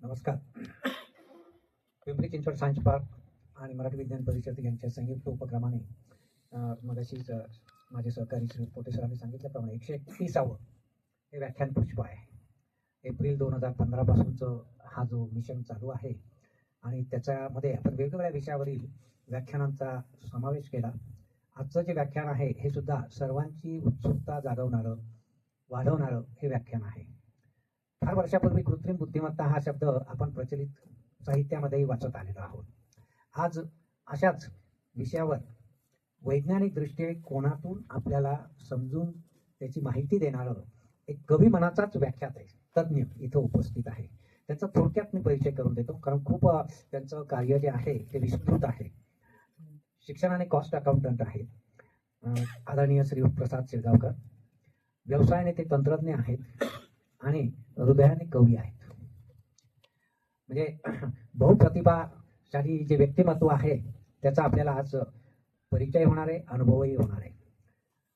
नमस्कार. Pimpri Chinchwad science park आणि मराठी विज्ञान परिषद यांच्या संयुक्त उपक्रमाने मगाशीच माझे सहकारी श्री पोटे सरांनी सांगितल्याप्रमाणे 131वे हे व्याख्यान पुष्प आहे. एप्रिल 2015 पासूनचं हा जो मिशन चालू आहे आणि त्याच्यामध्ये आपण वेगवेगळ्या विषयावरील व्याख्यानांचा समावेश केला. आजचं जे व्याख्यान आहे हे सुद्धा सर्वांची उत्सुकता जागवणारं, वाढवणारं हे व्याख्यान आहे. फार वर्षापूर्वी कृत्रिम बुद्धिमत्ता हा शब्द आपण प्रचलित साहित्यामध्येही वाचत आलेलो आहोत. आज अशाच विषयावर वैज्ञानिक दृष्टिकोनातून आपल्याला समजून त्याची माहिती देणारं एक कवी मनाचाच व्याख्यात आहे, तज्ज्ञ इथं उपस्थित आहे. त्याचा थोडक्यात मी परिचय करून देतो, कारण खूप त्यांचं कार्य जे आहे ते विस्तृत आहे. शिक्षणाने कॉस्ट अकाउंटंट आहे. आदरणीय श्री प्रसाद शिरगावकर. व्यवसायाने ते तंत्रज्ञ आहेत आणि हृदयाने कवी आहेत. म्हणजे बहुप्रतिभाशाली जे व्यक्तिमत्व आहे त्याचा आपल्याला आज परिचय होणार आहे, अनुभवही होणार आहे.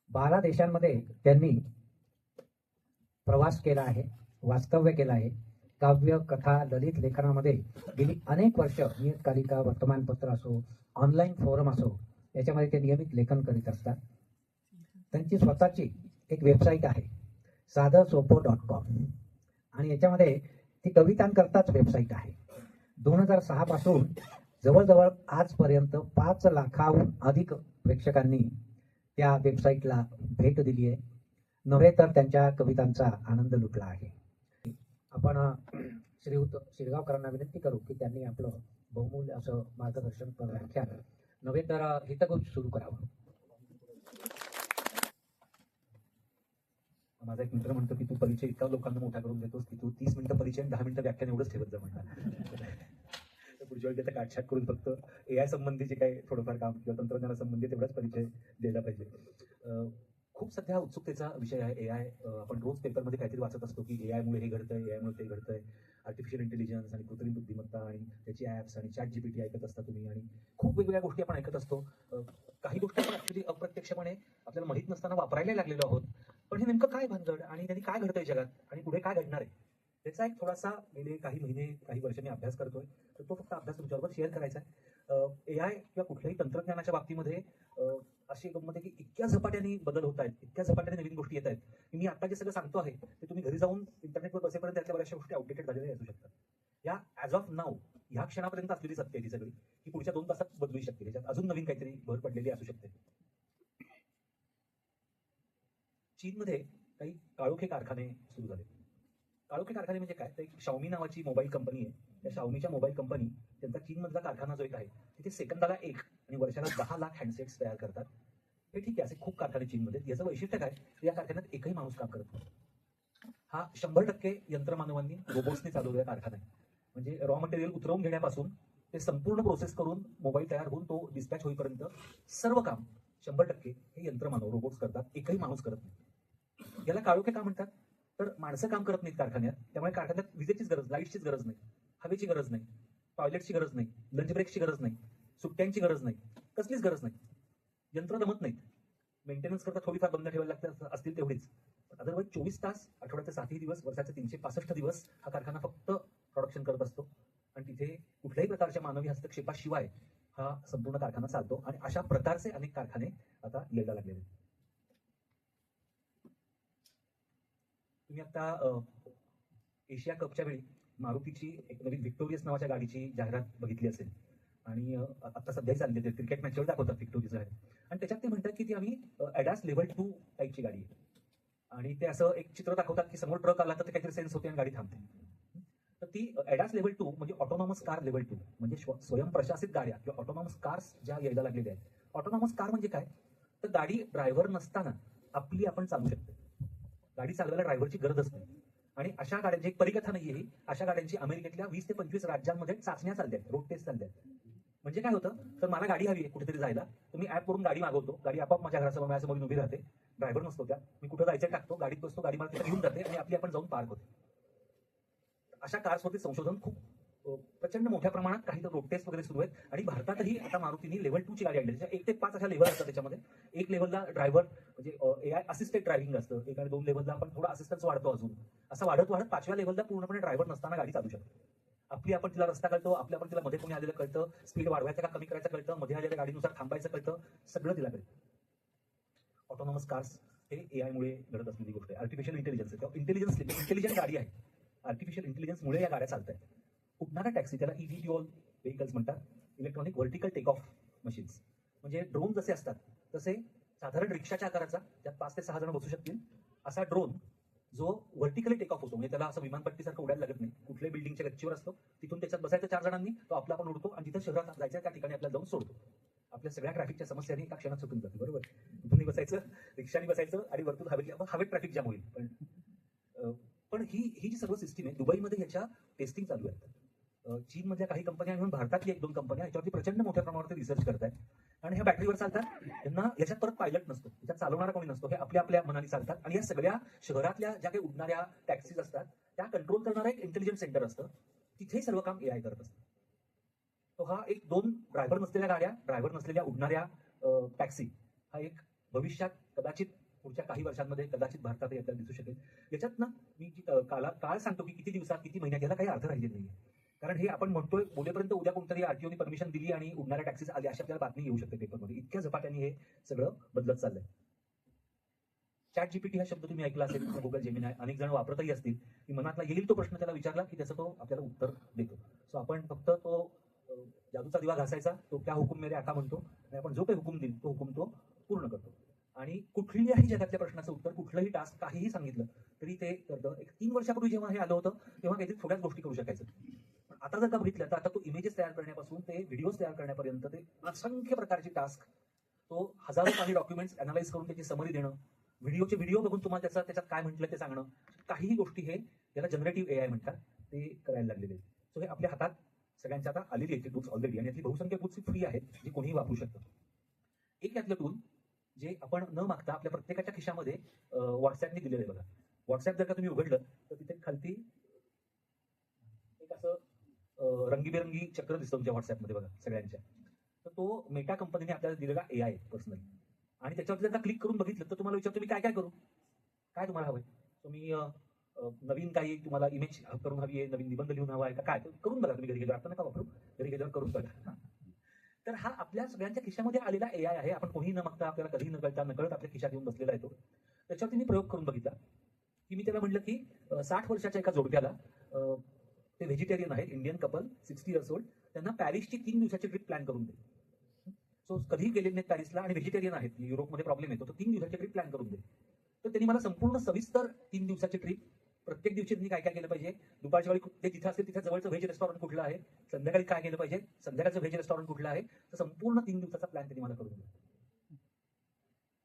12 देशांमध्ये त्यांनी प्रवास केला आहे, वास्तव्य केलं आहे. काव्य, कथा, ललित लेखनामध्ये गेली अनेक वर्ष नियतकालिका, वर्तमानपत्र असो, ऑनलाईन फोरम असो, याच्यामध्ये ते नियमित लेखन करीत असतात. त्यांची स्वतःची एक वेबसाईट आहे, साधंसोपं.com, आणि याच्यामध्ये ती कवितांकरताच वेबसाईट आहे. 2006 पासून जवळजवळ आजपर्यंत 5 लाखाहून अधिक प्रेक्षकांनी त्या वेबसाईटला भेट दिली आहे, नव्हे तर त्यांच्या कवितांचा आनंद लुटला आहे. आपण श्रीयुत शिरगावकरांना विनंती करू की त्यांनी आपलं बहुमूल्य असं मार्गदर्शन व्याख्यान नव्हे तर हितगुज सुरू करावं. माझा एक मित्र म्हणतो की तू परिचय इतका लोकांना मोठा करून देतोस की तू 30 मिनिटं परिचय आणि 10 मिनिटं व्याख्यान एवढंच ठेवत जा म्हणतात. पुढच्या वेळी त्याचा काटछाट करून फक्त AI संबंधी जे काही थोडंफार काम किंवा तंत्रज्ञानासंबंधी तेवढाच परिचय द्यायला पाहिजे. खूप सध्या उत्सुकतेचा विषय आहे AI. आपण रोज पेपरमध्ये काहीतरी वाचत असतो की AI मुळे हे घडतंय, AI मुळे ते घडतंय. आर्टिफिशियल इंटेलिजन्स आणि कृत्रिम बुद्धिमत्ता आणि त्याची ॲप्स आणि ChatGPT ऐकत असता तुम्ही, आणि खूप वेगवेगळ्या गोष्टी आपण ऐकत असतो. काही गोष्टी आपण ऍक्च्युली अप्रत्यक्षपणे आपल्याला माहीत नसताना वापरायला लागलेलो आहोत. पण हे नेमकं काय भानगड आणि त्यांनी काय घडतंय जगात आणि पुढे काय घडणार आहे त्याचा एक थोडासा गेले काही महिने काही वर्ष मी अभ्यास करतोय. तर तो फक्त अभ्यास तुमच्याबरोबर शेअर करायचा आहे. AI किंवा कुठल्याही तंत्रज्ञानाच्या बाबतीमध्ये अशी गंमत आहे की इतक्या झपाट्याने बदल होत आहेत, इतक्या झपाट्याने नवीन गोष्टी येत आहेत की मी आता जे सगळं सांगतो आहे ते तुम्ही घरी जाऊन इंटरनेटवर बसेपर्यंत त्यातल्या बऱ्याचशा गोष्टी आउटडेटेड झालेल्या असू शकतात. या ॲज ऑफ नाऊ ह्या क्षणापर्यंत असलेली सत्य आहे ती सगळी की पुढच्या 2 तासात बदलू शकते. त्याच्यात अजून नवीन काहीतरी भर पडलेली असू शकते. चीनमध्ये काही काळोखे कारखाने सुरू झाले. काळोखे कारखाने म्हणजे काय, तर एक Xiaomi नावाची मोबाईल कंपनी आहे. त्या Xiaomiच्या मोबाईल कंपनी त्यांचा चीनमधला कारखाना जो एक आहे तिथे सेकंदाला 1 आणि वर्षाला 10 लाख हँडसेट्स तयार करतात. हे ठीक आहे, असे खूप कारखाने चीनमध्ये. याचं वैशिष्ट्य काय, या कारखान्यात एकही माणूस काम करत नाही. हा 100% यंत्रमानवांनी, रोबोट्सनी चालवलेला कारखाना आहे. म्हणजे रॉ मटेरियल उतरवून घेण्यापासून ते संपूर्ण प्रोसेस करून मोबाईल तयार होऊन तो डिस्पॅच होईपर्यंत सर्व काम 100% हे यंत्रमानव, रोबोट्स करतात, एकही माणूस करत नाही. याला काळोखे का म्हणतात, तर माणसं काम करत नाहीत कारखान्यात, त्यामुळे कारखान्यात विजेचीच गरज, लाईटचीच गरज नाही, हवेची गरज नाही, टॉयलेटची गरज नाही, लंच ब्रेकची गरज नाही, सुट्ट्यांची गरज नाही, कसलीच गरज नाही. यंत्र दमत नाहीत. मेंटेनन्स करता थोडीफार बंद ठेवायला लागतात असतील तेवढीच. अदरवाईज 24 तास, आठवड्याचे 7 दिवस, वर्षाचे 365 दिवस हा कारखाना फक्त प्रोडक्शन करत असतो आणि तिथे कुठल्याही प्रकारच्या मानवी हस्तक्षेपाशिवाय हा संपूर्ण कारखाना चालतो. आणि अशा प्रकारचे अनेक कारखाने आता यायला लागलेले. तुम्ही आता एशिया कपच्या वेळी मारुतीची एक नवीन व्हिक्टोरियस नावाच्या गाडीची जाहिरात बघितली असेल, आणि आता सध्याही चालली आहे, क्रिकेट मॅचवर दाखवतात व्हिक्टोरियस आहे. आणि त्याच्यात ते म्हणतात की ती आम्ही ॲडास लेव्हल 2 टाईपची गाडी आहे. आणि ते असं एक चित्र दाखवतात की समोर ट्रक आला तर ते काहीतरी सेन्स होते आणि गाडी थांबते. तर ती ॲडास लेव्हल 2 म्हणजे ऑटोनॉमस कार लेव्हल 2 म्हणजे स्वयंप्रशासित गाड्या किंवा ऑटोनॉमस कार्स ज्या यायला लागलेल्या आहेत. ऑटोनॉमस कार म्हणजे काय, तर गाडी ड्रायव्हर नसताना आपली आपण चालू शकतो. गाडी चालवायला ड्रायव्हरची गरजच नाही. आणि अशा गाड्यांची एक परिकथा नाहीये ही, अशा गाड्यांची अमेरिकेतल्या 20 ते 25 राज्यांमध्ये चाचण्या चालल्या आहेत, रोड टेस्ट चालल्या आहेत. म्हणजे काय होतं, तर मला गाडी हवी आहे कुठेतरी जायला, तर मी ऍप करून गाडी मागवतो, गाडी आपोआप माझ्या घरासमोर माझ्यासमोर उभी राहते, ड्रायव्हर नसतो त्या, मी कुठं जायचं टाकतो, गाडीत बसतो, गाडी मला तिथे घेऊन जाते आणि आपली आपण जाऊन पार्क होते. अशा कार्सवरती संशोधन खूप प्रचंड मोठ्या प्रमाणात, काही तर रोड टेस्ट वगैरे सुरू आहेत. आणि भारतातही आता मारुतीने लेव्हल 2 ची गाडी आणली. 1 ते 5 अशा लेव्हल असतात त्याच्यामध्ये. एक लेव्हलला ड्रायव्हर म्हणजे AI असिस्टेड ड्रायव्हिंग असतं, 1 आणि 2 लेव्हलला आपण थोडा असिस्टन्स वाढतो, अजून असं वाढत वाढत 5व्या लेव्हलला पूर्णपणे ड्रायव्हर नसताना गाडी चालू शकते. आपण तिला रस्ता कळतो, आपण तिला मध्ये कोणी आलेलं कळतं, स्पीड वाढवायचं का कमी करायचं कळतं, मध्ये आलेल्या गाडीनुसार थांबायचं कळतं, सगळं तिला कळतं. ऑटोनॉमस कार्स हे एआय मुळे घडत असलेली गोष्ट आहे. आर्टिफिशियल इंटेलिजन्स किंवा इंटेलिजंट गाडी आहे. आर्टिफिशियल इंटेलिजन्समुळे या गाड्या चालत आहेत. उडणारा टॅक्सी, त्याला इव्हीटीओल व्हेकल्स म्हणतात, electronic vertical take off machines. म्हणजे ड्रोन जसे असतात तसे साधारण रिक्षाच्या आकाराचा, त्यात 5 ते 6 जण बसू शकतील असा ड्रोन, जो व्हर्टिकली टेक ऑफ होतो. म्हणजे त्याला असं विमानपट्टीसारखं उडायला लागत नाही, कुठल्याही बिल्डिंगच्या गच्चीवर असतो, तिथून त्याच्यात बसायचं 4 जणांनी, तो आपला आपण उडतो आणि जिथं शहरात जायचं त्या ठिकाणी आपल्याला जाऊन सोडतो. आपल्या सगळ्या ट्रॅफिकच्या समस्यांनी एका क्षणात सुटून जाते. बरोबर, इथूनही बसायचं, रिक्षाने बसायचं आणि वरतून हवेत ट्रॅफिक जाम होईल. पण ही जी सर्व सिस्टीम आहे, दुबईमध्ये याच्या टेस्टिंग चालू आहे. चीनमधल्या काही कंपन्या म्हणून भारतातली 1-2 कंपन्या याच्यावरती प्रचंड मोठ्या प्रमाणावर रिसर्च करत आहेत. आणि ह्या बॅटरीवर चालतात, त्यांना याच्यात परत पायलट नसतो, याच्यात चालवणारा कोणी नसतो, हे आपल्या मनाने चालतात. आणि या सगळ्या शहरातल्या ज्या काही उडणाऱ्या टॅक्सीज असतात त्या कंट्रोल करणारा एक इंटेलिजन्स सेंटर असतं, तिथे सर्व काम एआय करत असतं. तो हा एक 2 ड्रायव्हर नसलेल्या गाड्या, ड्रायव्हर नसलेल्या उडणाऱ्या टॅक्सी, हा एक भविष्यात कदाचित पुढच्या काही वर्षांमध्ये कदाचित भारतात याच्यात दिसू शकेल. याच्यात ना मी काळ सांगतो की किती दिवसात किती महिन्यात, याला काही अर्थ राहिलेला नाही. कारण हे आपण म्हणतोय बोलेपर्यंत उद्या कोणतरी आरटीओने परमिशन दिली आणि उडणाऱ्या टॅक्सीज आल्या अशी आपल्याला बातमी येऊ शकते पेपरमध्ये. इतक्या झपाट्याने हे सगळं बदलत चाललंय. चॅट जीपीटी हा शब्द तुम्ही ऐकला असेल, गुगल जेमिनाय अनेक जण वापरतही असतील. की मनातला येईल तो प्रश्न त्याला विचारला की त्याचं तो आपल्याला उत्तर देतो. सो आपण फक्त तो जादूचा दिवा घासायचा, तो क्या हुकुम मेरे आका म्हणतो आणि आपण जो काही हुकुम देईल तो हुकुम तो पूर्ण करतो. आणि कुठल्याही जगातल्या प्रश्नाचं उत्तर, कुठलंही टास्क, काहीही सांगितलं तरी ते करतं. एक 3 वर्षापूर्वी जेव्हा हे आलं होतं तेव्हा काहीतरी थोड्याच गोष्टी करू शकायचं. पण आता जर का बघितलं तर आता तो इमेजेस तयार करण्यापासून ते व्हिडिओज तयार करण्यापर्यंत ते असंख्य प्रकारची टास्क, तो हजारो काही डॉक्युमेंट्स अनालाइज करून त्याची समरी देणं, व्हिडिओ बघून तुम्हाला त्याच्यात काय म्हटलं ते सांगणं, काहीही गोष्टी हे याला जनरेटिव्ह एआय म्हणतात, ते करायला लागलेले. सो हे आपल्या हातात सगळ्यांच्या आता आलेली आहे टूल्स ऑलरेडी, आणि यातली बहुसंख्य टूल्स फ्री आहेत, जी कोणीही वापरू शकतं. एक यातलं टूल जे आपण न मागता आपल्या प्रत्येकाच्या खिशामध्ये व्हॉट्सअपने दिलेलं आहे बघा. व्हॉट्सअप जर का तुम्ही उघडलं तर तिथे खालती एक असं रंगीबेरंगी चक्र दिसतं तुमच्या व्हॉट्सअपमध्ये बघा सगळ्यांच्या. तर तो मेटा कंपनीने आपल्याला दिलेला एआय पर्सनली. आणि त्याच्यावरती जर का क्लिक करून बघितलं तर तुम्हाला विचारतो मी काय काय करू, काय तुम्हाला हवंय. तुम्ही नवीन काही तुम्हाला इमेज करून हवी आहे, नवीन निबंध लिहून हवा आहे का, काय करून बघा. तुम्ही घरी गेल्यावर, आता नका वापरू, घरी गेल्यावर करून बघा. तर हा आपल्या सगळ्यांच्या खिशामध्ये आलेला एआय आहे. आपण कोणीही न मागता, आपल्याला कधीही न कळता नकळत आपल्या खिशात येऊन बसलेला आहे तो. त्याच्यावरती मी प्रयोग करून बघितला की मी त्याला म्हटलं की 60 वर्षाच्या एका जोडप्याला, ते व्हेजिटेरियन आहेत, इंडियन कपल, 60 इयर्स ओल्ड, त्यांना पॅरिसची 3 दिवसाची ट्रिप प्लॅन करून दे. सो कधीही गेलेले नाहीत पॅरिसला आणि व्हेजिटेरियन आहेत, युरोपमध्ये प्रॉब्लेम येतो, तर 3 दिवसाची ट्रिप प्लॅन करून दे. तर त्यांनी मला संपूर्ण सविस्तर 3 दिवसाची ट्रिप, प्रत्येक दिवशी त्यांनी काय काय केलं पाहिजे, दुपारच्या वेळी ते जिथे असतील तिथे जवळचं व्हेज रेस्टॉरंट कुठलं आहे, संध्याकाळी काय केलं पाहिजे, संध्याकाळचं व्हेज रेस्टॉरंट कुठलं आहे, तर संपूर्ण 3 दिवसाचा प्लॅन त्यांनी मला करून दिला.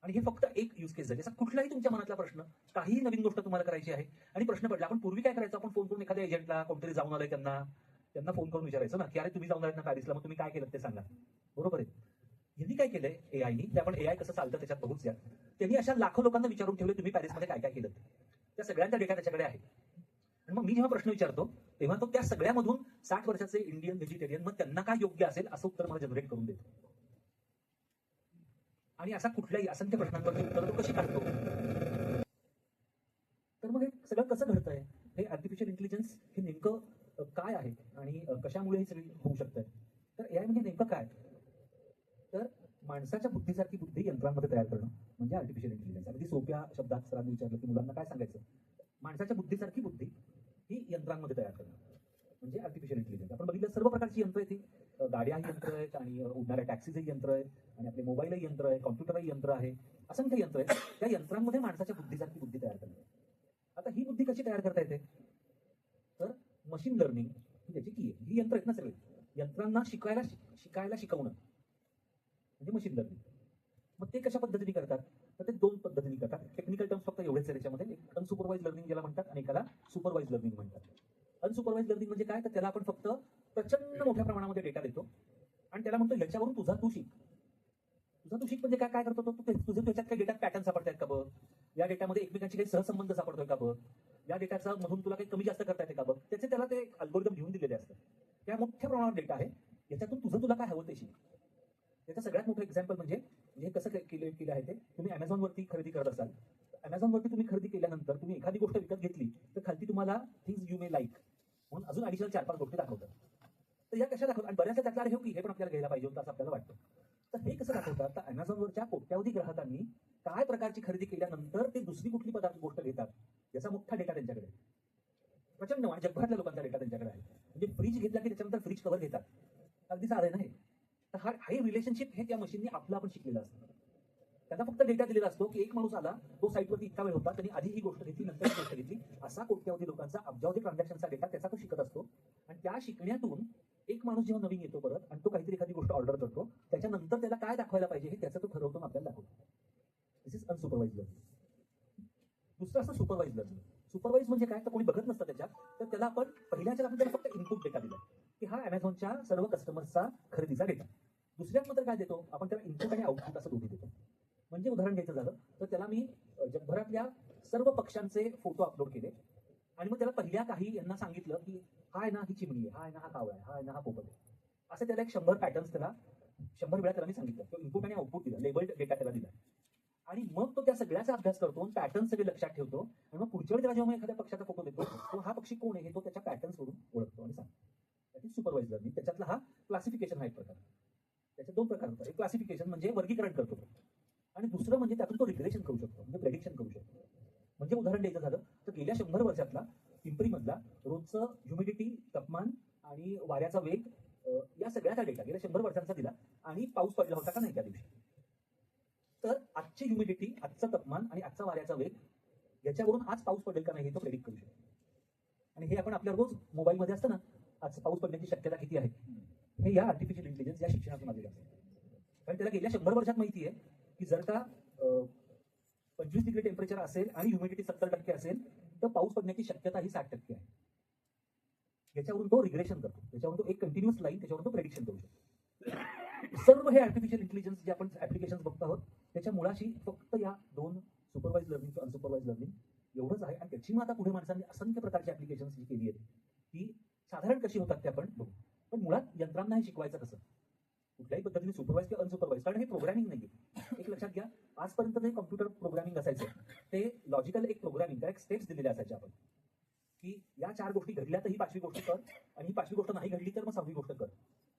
आणि हे फक्त एक यूज केस झाली. असा कुठलाही तुमच्या मनातला प्रश्न, काही नवीन गोष्ट तुम्हाला करायची आहे आणि प्रश्न पडला. आपण पूर्वी काय करायचं, आपण फोन करून एखाद्या एजंटला, कोणतरी जाऊन आलंय त्यांना फोन करून विचारायचं ना की अरे तुम्ही जाऊन आलात ना पॅरिसला, मग तुम्ही काय केलं ते सांगा. बरोबर आहे. यांनी काय केलंय एआयनी, ते आपण एआय कसं चालतं त्याच्यात बघूच या. त्यांनी अशा लाखो लोकांना विचारून ठेवले तुम्ही पॅरिसमध्ये काय काय केलं, त्या सगळ्यांचा डेटा त्याच्याकडे आहे. आणि मग मी जेव्हा प्रश्न विचारतो तेव्हा तो त्या सगळ्यामधून 60 वर्षाचे इंडियन व्हेजिटेरियन, मग त्यांना काय योग्य असेल असं उत्तर मला जनरेट करून देतो. आणि असा कुठल्याही असंख्य प्रश्नांवरती उत्तर तो कशी काढतो. तर मग हे सगळं कसं घडतंय, हे आर्टिफिशियल इंटेलिजन्स हे नेमकं काय आहे आणि कशामुळे हे सगळं होऊ शकतंय. तर एआय म्हणजे नेमकं काय, तर माणसाच्या बुद्धीसारखी बुद्धी यंत्रांमध्ये तयार करणं म्हणजे आर्टिफिशियल इंटेलिजन्स. अगदी सोप्या शब्दात सरांनी विचारलं की मुलांना काय सांगायचं, माणसाच्या बुद्धीसारखी बुद्धी ही यंत्रांमध्ये तयार करणं म्हणजे आर्टिफिशियल इंटेलिजन्स. आपण बघितलं सर्व प्रकारची यंत्र आहेत, गाड्याही यंत्र आहेत आणि उडणाऱ्या टॅक्सीजही यंत्र आहेत आणि आपले मोबाईलही यंत्र आहे, कॉम्प्युटरही यंत्र आहे, असंख्य यंत्र आहेत. त्या यंत्रांमध्ये माणसाच्या बुद्धीसारखी बुद्धी तयार करणं. आता ही बुद्धी कशी तयार करता येते, तर मशीन लर्निंग ही त्याची की आहे. ही यंत्र आहेत ना सगळे, यंत्रांना शिकायला शिकवणं म्हणजे मशीन लर्निंग. मग ते कशा पद्धतीने करतात, तर ते 2 पद्धतीने करतात. टेक्निकल टर्म्स फक्त एवढेच आहे त्याच्यामध्ये, एक अनसुपरवाइज लर्निंग ज्याला म्हणतात आणि एकाला सुपरवाइज लर्निंग म्हणतात. अनसुपरवाइज लर्निंग म्हणजे काय, तर त्याला आपण फक्त प्रचंड मोठ्या प्रमाणामध्ये डेटा देतो आणि त्याला म्हणतो ह्याच्यावरून तुझा तू शिक म्हणजे काय करतो तो, तुझे त्याच्यात काही डेटात पॅटर्न सापडतायत का बघ, या डेटामध्ये एकमेकांचे काही सहसंबंध सापडतोय का बघ, या डेटाचा मधून तुला काही कमी जास्त करता येते का बघ. त्याला ते अल्गोरिदम घेऊन दिलेले असतात. त्या मोठ्या प्रमाणावर डेटा आहे, याच्यातून तुला काय हवं ते शिक. त्याचं सगळ्यात मोठं एक्झाम्पल म्हणजे हे कसं केलं आहे ते, तुम्ही अमेझॉनवरती खरेदी करत असाल, अमेझॉनवरती तुम्ही खरेदी केल्यानंतर तुम्ही एखादी गोष्ट विकत घेतली तर खालती तुम्हाला थिंग्स यू मे लाईक म्हणून अजून ॲडिशनल 4-5 गोष्टी दाखवतात. तर या कशा दाखवतात आणि बऱ्याचशा त्यातला अरे हो की हे पण आपल्याला घ्यायला पाहिजे होतं असं आपल्याला वाटतं. तर हे कसं दाखवतात तर अमेझॉनवरच्या कोट्यावधी ग्राहकांनी काय प्रकारची खरेदी केल्यानंतर ते दुसरी कुठली पदार्थ गोष्ट घेतात याचा मोठा डेटा त्यांच्याकडे आहे. प्रचंड आणि जगभरातल्या लोकांचा डेटा त्यांच्याकडे आहे. म्हणजे फ्रीज घेतला की त्याच्यानंतर फ्रीज कव्हर घेतात. अगदी साधं आहे ना हे. तर हे रिलेशनशिप हे त्या मशीनने आपलं आपण शिकलेलं असतं. त्यांना फक्त डेटा दिलेला असतो की एक माणूस आला, तो साईटवरती इतका वेळ होता, त्यांनी आधी ही गोष्ट घेतली, नंतर ही गोष्ट घेतली. असा कोट्यावधी लोकांचा अब्जावधी ट्रान्झॅक्शनचा डेटा त्याचा तो शिकत असतो. आणि त्या शिकण्यातून एक माणूस जेव्हा नवीन येतो परत आणि तो काहीतरी एखादी गोष्ट ऑर्डर करतो, त्याच्यानंतर त्याला काय दाखवायला पाहिजे हे त्याचं तो ठरवतो आणि आपल्याला दाखवतो. दिस इज अनसुपरवाइज लर्निंग. दुसरं असं सुपरवाइज लर्निंग. सुपरवाइज म्हणजे काय तर कोणी बघत नसतं त्याच्यात, तर त्याला आपण पहिल्याच्या आपण त्याला फक्त इनपुट डेटा दिला की हा अमेझॉनच्या सर्व कस्टमर्सचा खरेदीचा डेटा. दुसऱ्यात मात्र काय देतो आपण त्याला इनपुट आणि आउटपुट असं दोन्ही देतो. म्हणजे उदाहरण घ्यायचं झालं तर त्याला मी जगभरातल्या सर्व पक्ष्यांचे फोटो अपलोड केले आणि मग त्याला पहिल्या काही यांना सांगितलं की हा आहे ना ही चिमणी आहे, हा आहे ना हा कावळा आहे, हा आहे ना हा पोपट आहे. असं त्याला एक 100 पॅटर्न्स त्याला 100 वेळा त्याला मी सांगितलं किंवा इनपुट आणि आउटपुट दिलं, लेबल्ड डेटा त्याला दिला. आणि मग तो त्या सगळ्याचा अभ्यास करतो, पॅटर्न सगळे लक्षात ठेवतो आणि मग पुढच्या वेळी त्याला जेव्हा एखाद्या पक्षाचा फोटो देतो तो हा पक्षी कोण आहे हे तो त्याच्या पॅटर्न्स वरून ओळखतो आणि सांगतो. सुपरवाइज लर्निंग त्याच्यातला हा क्लासिफिकेशन हा एक प्रकार. त्याचे दोन प्रकार होतात. एक क्लासिफिकेशन म्हणजे वर्गीकरण करतो आणि दुसरं म्हणजे त्यातून तो रिग्रेशन करू शकतो, म्हणजे प्रेडिक्शन करू शकतो. म्हणजे उदाहरण द्यायचं झालं तर गेल्या 100 वर्षातला पिंपरीमधला रोजचं ह्युमिडिटी, तापमान आणि वाऱ्याचा वेग या सगळ्याचा डेटा गेल्या 100 वर्षांचा दिला आणि पाऊस पडला होता का नाही त्या दिवशी. तर आजची ह्युमिडिटी, आजचं तापमान आणि आजचा वाऱ्याचा वेग याच्यावरून आज पाऊस पडेल का नाही हे तो प्रेडिक्ट करू शकतो. आणि हे आपण आपल्या रोज मोबाईलमध्ये असतं ना, आज पाऊस पडण्याची शक्यता किती आहे, हे या आर्टिफिशियल इंटेलिजन्स या शिक्षणातून आलेलं असतं. कारण त्याला गेल्या 100 वर्षात माहिती आहे की जर का 25 डिग्री टेम्परेचर असेल आणि ह्युमिडिटी 70% असेल तर पाऊस पडण्याची शक्यता ही 60% आहे. याच्यावरून तो रिग्रेशन करतो, त्याच्यावरून तो एक कंटिन्युअस लाईन त्याच्यावरून तो प्रेडिक्शन करू शकतो. सर्व हे आर्टिफिशियल इंटेलिजन्स जे आपण ऍप्लिकेशन्स बघतो आहोत त्याच्या मुळाशी फक्त या दोन सुपरवाइज लर्निंग किंवा अनसुपरवाइज लर्निंग एवढंच आहे. आणि त्याची मग आता पुढे माणसांनी असंख्य प्रकारची ऍप्लिकेशन्स जी केली आहेत ती साधारण कशी होतात ते आपण बघू. पण मुळात यंत्रांना हे शिकवायचं कसं, कुठल्याही पद्धतीने सुपरवाइज किंवा अनसुपरवाइज, कारण हे प्रोग्रामिंग नाहीये. एक लक्षात घ्या, आजपर्यंत जे कॉम्प्युटर प्रोग्रामिंग असायचं ते लॉजिकल एक प्रोग्रामिंग, त्या एक स्टेप्स दिलेल्या असायच्या आपण की या 4 गोष्टी घडल्या तर ही 5वी गोष्ट कर आणि ही 5वी गोष्ट नाही घडली तर मग 6वी गोष्ट कर,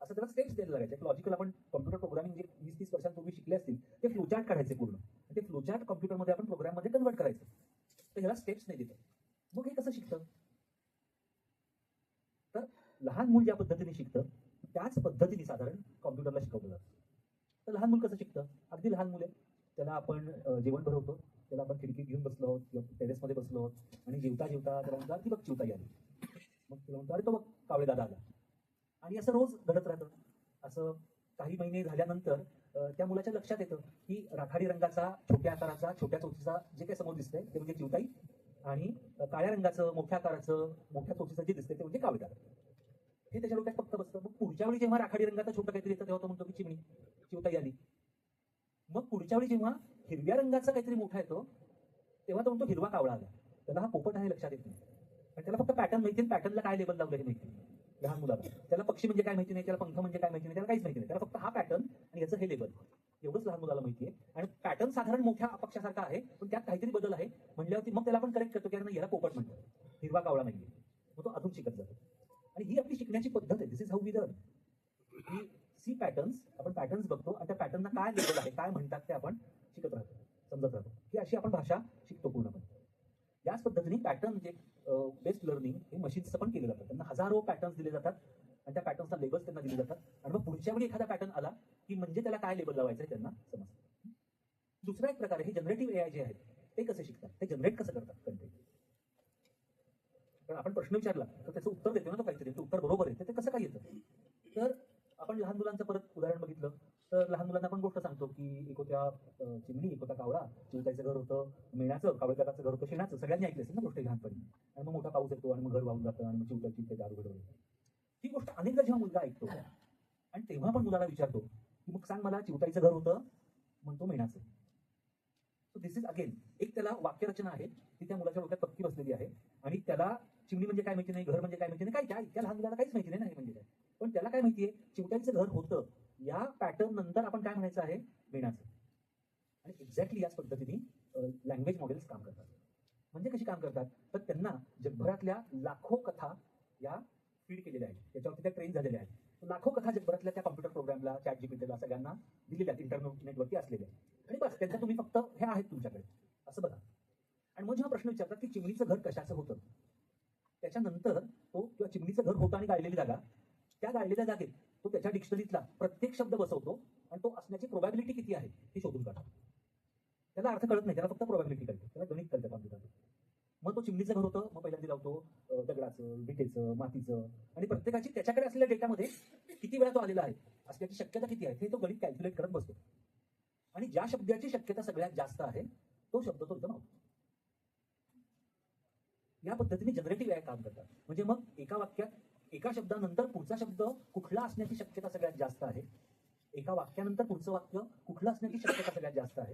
असं त्याला स्टेप्स द्यायला लागायचे. लॉजिकल आपण कॉम्प्युटर प्रोग्रामिंग जे 20-30 वर्षांपूर्वी शिकले असतील ते फ्लोचार्ट काढायचे पूर्ण, ते फ्लोचार्ट कॉम्प्युटरमध्ये आपण प्रोग्राममध्ये कन्वर्ट करायचं. तर ह्याला स्टेप्स नाही देत. मग हे कसं शिकतं, तर लहान मूल ज्या पद्धतीने शिकतं त्याच पद्धतीने साधारण कॉम्प्युटरला शिकवलं जातं. तर लहान मूल कसं शिकतं, अगदी लहान मुलं त्याला आपण जेवण भरवतो, त्याला आपण खिडकीत घेऊन बसलो आहोत किंवा टेरेसमध्ये बसलो आहोत आणि जेवता जेवता त्याला म्हणतो ती बघ चिवताई आली, मग तुला म्हणतो अरे तो बघ कावळे दादा आला. आणि असं रोज घडत राहतं. असं काही महिने झाल्यानंतर त्या मुलाच्या लक्षात येतं की राखाडी रंगाचा छोट्या आकाराचा छोट्या चोचीचा जे काही समोर दिसतंय ते म्हणजे चिवताई आणि काळ्या रंगाचं मोठ्या आकाराचं मोठ्या चोचीचं जे दिसतंय ते म्हणजे कावळे दादा. हे त्याच्या डोक्यात फक्त बसतं. मग पुढच्या वेळी जेव्हा राखाडी रंगाचं छोटं काहीतरी येतं तेव्हा तो म्हणतो की चिमणी चिवताई आली. मग पुढच्या वेळी जेव्हा हिरव्या रंगाचा काहीतरी मोठा येतो तेव्हा तो म्हणतो हिरवा कावळा आला. त्याला हा पोपट आहे लक्षात येत नाही, आणि त्याला फक्त पॅटर्न माहिती, पॅटर्नला काय लेबल लावलं हे माहिती लहान मुलाला. त्याला पक्षी म्हणजे काय माहिती नाही, त्याला पंख म्हणजे काय माहिती नाही, त्याला काहीच माहिती नाही. त्याला फक्त हा पॅटर्न आणि याचं हे लेबल एवढंच लहान मुलाला माहिती आहे. आणि पॅटर्न साधारण मोठ्या पक्षासारखा आहे पण त्यात काहीतरी बदल आहे म्हणल्यावरती मग त्याला आपण करेक्ट करतो की अरे याला पोपट म्हणतो, हिरवा कावळा नाहीये. मग तो अजून शिकत जातो. आणि ही आपली शिकण्याची पद्धत आहे. This is how we learn. ही सी पॅटर्न्स, आपण पॅटर्न्स बघतो आणि त्या पॅटर्नला काय लेबल आहे काय म्हणतात ते आपण शिकत राहतो, समजत राहतो. ही अशी आपण भाषा शिकतो पूर्णपणे. याच पद्धतीने पॅटर्न म्हणजे बेस्ड लर्निंग हे मशीन्सचं पण केलं जातं. त्यांना हजारो पॅटर्न्स दिले जातात आणि त्या पॅटर्न्सला लेबल्स त्यांना दिले जातात आणि मग पुढच्या वेळी एखादा पॅटर्न आला की म्हणजे त्याला काय लेबल लावायचं आहे त्यांना समजतं. दुसरा एक प्रकार आहे हे जनरेटिव्ह एआय जे आहेत ते कसे शिकतात, ते जनरेट कसं करतात कंटेंट. कारण आपण प्रश्न विचारला तर त्याचं उत्तर देतो ना तो काहीतरी, ते उत्तर बरोबर आहे ते कसं काय येतं. तर आपण लहान मुलांचं परत उदाहरण बघितलं तर लहान मुलांना आपण गोष्ट सांगतो की एक होत्या चिमणी, एक होता कावळा, चिवताईचं घर होतं मेणाचं, कावळेदाराचं घर होतं शेणाचं. सगळ्यांनी ऐकलं असेल ना गोष्ट लहानपणी. आणि मग मोठा पाऊस येतो आणि मग घर वाहून जातं आणि मग चिवताई दारू घडवलं. ही गोष्ट अनेकदा जेव्हा मुलगा ऐकतो आणि तेव्हा पण मुलाला विचारतो की मग सांग मला चिवताईचं घर होतं, म्हणतो मेणाचं. सो दिस इज अगेन एक त्याला वाक्यरचना आहे ती त्या मुलाच्या डोक्यात पक्की बसलेली आहे आणि त्याला चिमणी म्हणजे काय माहिती नाही, घर म्हणजे काय माहिती नाही, काय त्या लहान मुलाला काहीच माहिती नाही ना हे म्हणजे काय. पण त्याला काय माहितीये चिवताईचं घर होतं या पॅटर्न नंतर आपण काय म्हणायचं आहे मेणाचं. आणि एक्झॅक्टली याच पद्धतीने लँग्वेज मॉडेल्स काम करतात. म्हणजे कशी काम करतात तर त्यांना जगभरातल्या लाखो कथा या फीड केलेल्या आहेत, त्याच्यावरती त्या ट्रेन झालेल्या आहेत. लाखो कथा जगभरातल्या त्या कॉम्प्युटर प्रोग्रामला, ChatGPTला सगळ्यांना दिलेल्या आहेत, इंटरनेटवरती असलेल्या. आणि बस त्यांचा तुम्ही फक्त हे आहेत तुमच्याकडे असं बघा. आणि मग जेव्हा प्रश्न विचारतात की चिमणीचं घर कशाचं होतं, त्याच्यानंतर तो किंवा चिमणीचं घर होतं आणि गाळलेली जागा, त्या गाळलेल्या जागेत तो त्याच्या डिक्शनरीतला प्रत्येक शब्द बसवतो आणि तो असण्याची प्रोबॅबिलिटी किती आहे हे शोधून काढतो. त्याला अर्थ कळत नाही, त्याला फक्त प्रोबॅबिलिटी कळते, त्याला गणित कळतं कॉम्प्युटर. मग तो चिमणीचं घर होतं, मग पहिल्यांदा लावतो दगडाचं, विटेचं, मातीचं, आणि प्रत्येकाची त्याच्याकडे असलेल्या डेटामध्ये किती वेळा तो आलेला आहे, असल्याची शक्यता किती आहे हे तो गणित कॅल्क्युलेट करत बसतो. आणि ज्या शब्दाची शक्यता सगळ्यात जास्त आहे तो शब्द तो इथं मावतो. या पद्धतीने जनरेटिव्ह AI काम करतात. म्हणजे मग एका वाक्यात एका शब्दानंतर पुढचा शब्द कुठला असण्याची शक्यता सगळ्यात जास्त आहे, एका वाक्यानंतर पुढचं वाक्य कुठलं असण्याची शक्यता सगळ्यात जास्त आहे.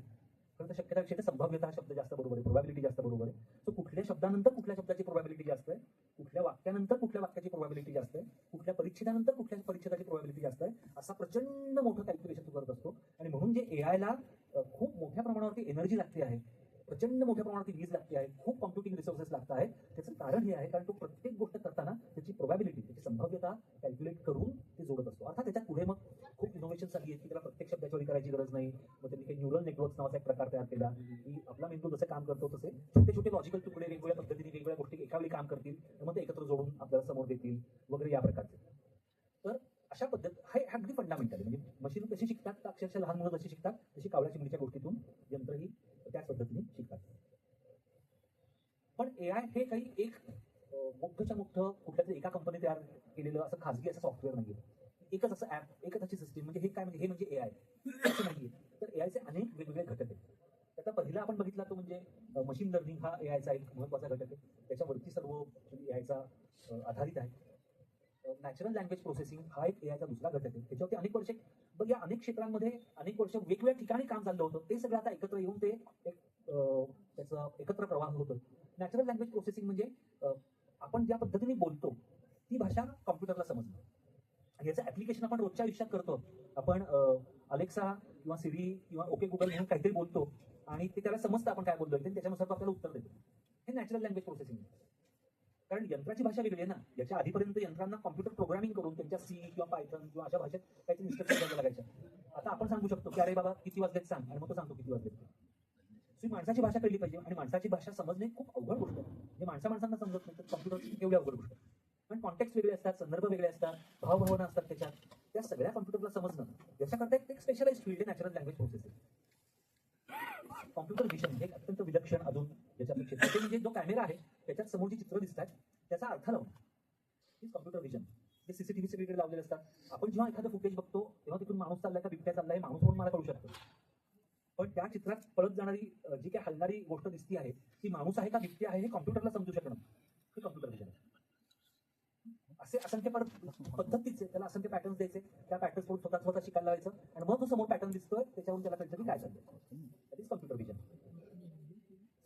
खरं तर शक्यतापेक्षा संभाव्यता हा शब्द जास्त बरोबर आहे, प्रोबॅबिलिटी जास्त बरोबर आहे. सो कुठल्या शब्दानंतर कुठल्या शब्दाची प्रोबॅबिलिटी जास्त आहे, कुठल्या वाक्यानंतर कुठल्या वाक्याची प्रोबॅबिलिटी जास्त आहे, कुठल्या परिच्छेदानंतर कुठल्या परिच्छेदाची प्रोबॅबिलिटी जास्त आहे, असा प्रचंड मोठं कॅल्क्युलेशन तो करत असतो. आणि म्हणून जे एआयला खूप मोठ्या प्रमाणावरती एनर्जी लागते आहे, प्रचंड मोठ्या प्रमाणात वीज लागते आहे, खूप कॉम्प्युटिंग रिसोर्सेस लागत आहेत. त्याचं कारण हे आहे कारण तो प्रत्येक गोष्ट करताना त्याची प्रोबॅबिलिटी, त्याची संभाव्यता कॅल्क्युलेट करून ते जोडत असतो. अर्थात त्याच्यात पुढे मग खूप इनोव्हेशन आली आहेत की त्याला प्रत्येक शब्दाची वरी करायची गरज नाही. मग त्यांनी काही न्यूरल नेटवर्क्स नावाचा एक प्रकार तयार केला की आपला मेंदू जसं काम करतो तसे छोटे छोटे लॉजिकल तुकडे वेगवेगळ्या पद्धतीने वेगवेगळ्या गोष्टी एका वेळी काम करतील, मग ते एकत्र जोडून आपल्याला समोर देतील वगैरे या प्रकारचे. तर अशा पद्धत हे अगदी फंडामेंटल आहे. म्हणजे मशीन कशी शिकतात, तर अक्षरशः लहान मुलं जशी शिकतात तशी कावळ्या चिमणीच्या गोष्टीतून यंत्रही त्याच पद्धतीने शिकतात. पण एआय हे काही एक मोठंच्या मोठं कुठल्या तरी एका कंपनी तयार केलेलं असं खाजगी असं सॉफ्टवेअर नाहीये, एकच असं ऍप, एकच अशी सिस्टीम. म्हणजे हे काय, म्हणजे हे म्हणजे एआय असं नाहीये. तर एआयचे अनेक वेगवेगळे घटक आहेत. त्याचा पहिला आपण बघितला तो म्हणजे मशीन लर्निंग हा एआयचा एक महत्वाचा घटक आहे. त्याच्यावरती सर्व एआयचा आधारित आहे. नॅचरल लँग्वेज प्रोसेसिंग हा एक एआयचा दुसरा घटक आहे. त्याच्यावरती अनेक वर्ष बघ या अनेक क्षेत्रांमध्ये अनेक वर्ष वेगवेगळ्या ठिकाणी काम चाललं होतं, ते सगळं आता एकत्र येऊन ते एक त्याचं एकत्र प्रवाह होतं. नॅचरल लँग्वेज प्रोसेसिंग म्हणजे आपण ज्या पद्धतीने बोलतो ती भाषा कॉम्प्युटरला समजणं. आणि याचं ऍप्लिकेशन आपण रोजच्या आयुष्यात करतो. आपण अलेक्सा किंवा सिरी किंवा ओके गुगल म्हणून काहीतरी बोलतो आणि ते त्याला समजतं आपण काय बोलतोय, त्याच्यानुसार तो आपल्याला उत्तर देतो. हे नॅचरल लँग्वेज प्रोसेसिंग. कारण यंत्राची भाषा वेगळी आहे ना. याच्या आधीपर्यंत यंत्रांना कॉम्प्युटर प्रोग्रामिंग करून त्यांच्या सी किंवा पायथन किंवा अशा भाषेत काहीतरी इन्स्ट्रक्शन द्यायला लागायच्या. आता आपण सांगू शकतो की अरे बाबा किती वाजलेत सांग, आणि मग तो सांगतो किती वाजलेत. ही माणसाची भाषा कळली पाहिजे, आणि माणसाची भाषा समजणे खूप अवघड गोष्ट आहे. म्हणजे माणसांना समजत नाही तर कॉम्प्युटरची केवढी अवघड गोष्ट आहे. पण कॉन्टेक्स्ट वेगळे असतात, संदर्भ वेगळे असतात, भावभावना असतात त्याच्यात, त्या सगळ्या कॉम्प्युटरला समजणं याच्याकरता एक स्पेशलाइज फील्ड आहे natural language processing. Computer vision हे अत्यंत विलक्षण अजून ज्याच्यात क्षेत्र ते म्हणजे जो कॅमेरा आहे त्याच्यात समोरची चित्र दिसतात त्याचा अर्थ लावणं, हीच कॉम्प्युटर विजन. ते सीसीटीव्ही सगळीकडे लावलेले असतात. आपण जेव्हा एखादं फुटेज बघतो तेव्हा तिथून माणूस चाललाय का बिबट्या चाललाय माणूस म्हणून मला कळू शकतो. पण त्या चित्रात पळत जाणारी जी काही हलणारी गोष्ट दिसती आहे ती माणूस आहे का बिबटी आहे हे कॉम्प्युटरला समजू शकणं, हे कॉम्प्युटर विजन आहे. असे असंख्य पद्धतीचे त्याला असंख्य पॅटर्न्स द्यायचे, त्या पॅटर्न्स कडून स्वतः शिकायला लावायचं, आणि मग तो समोर पॅटर्न दिसतोय त्याच्यावरून त्याला कळतं की काय चाललंय. That is computer vision.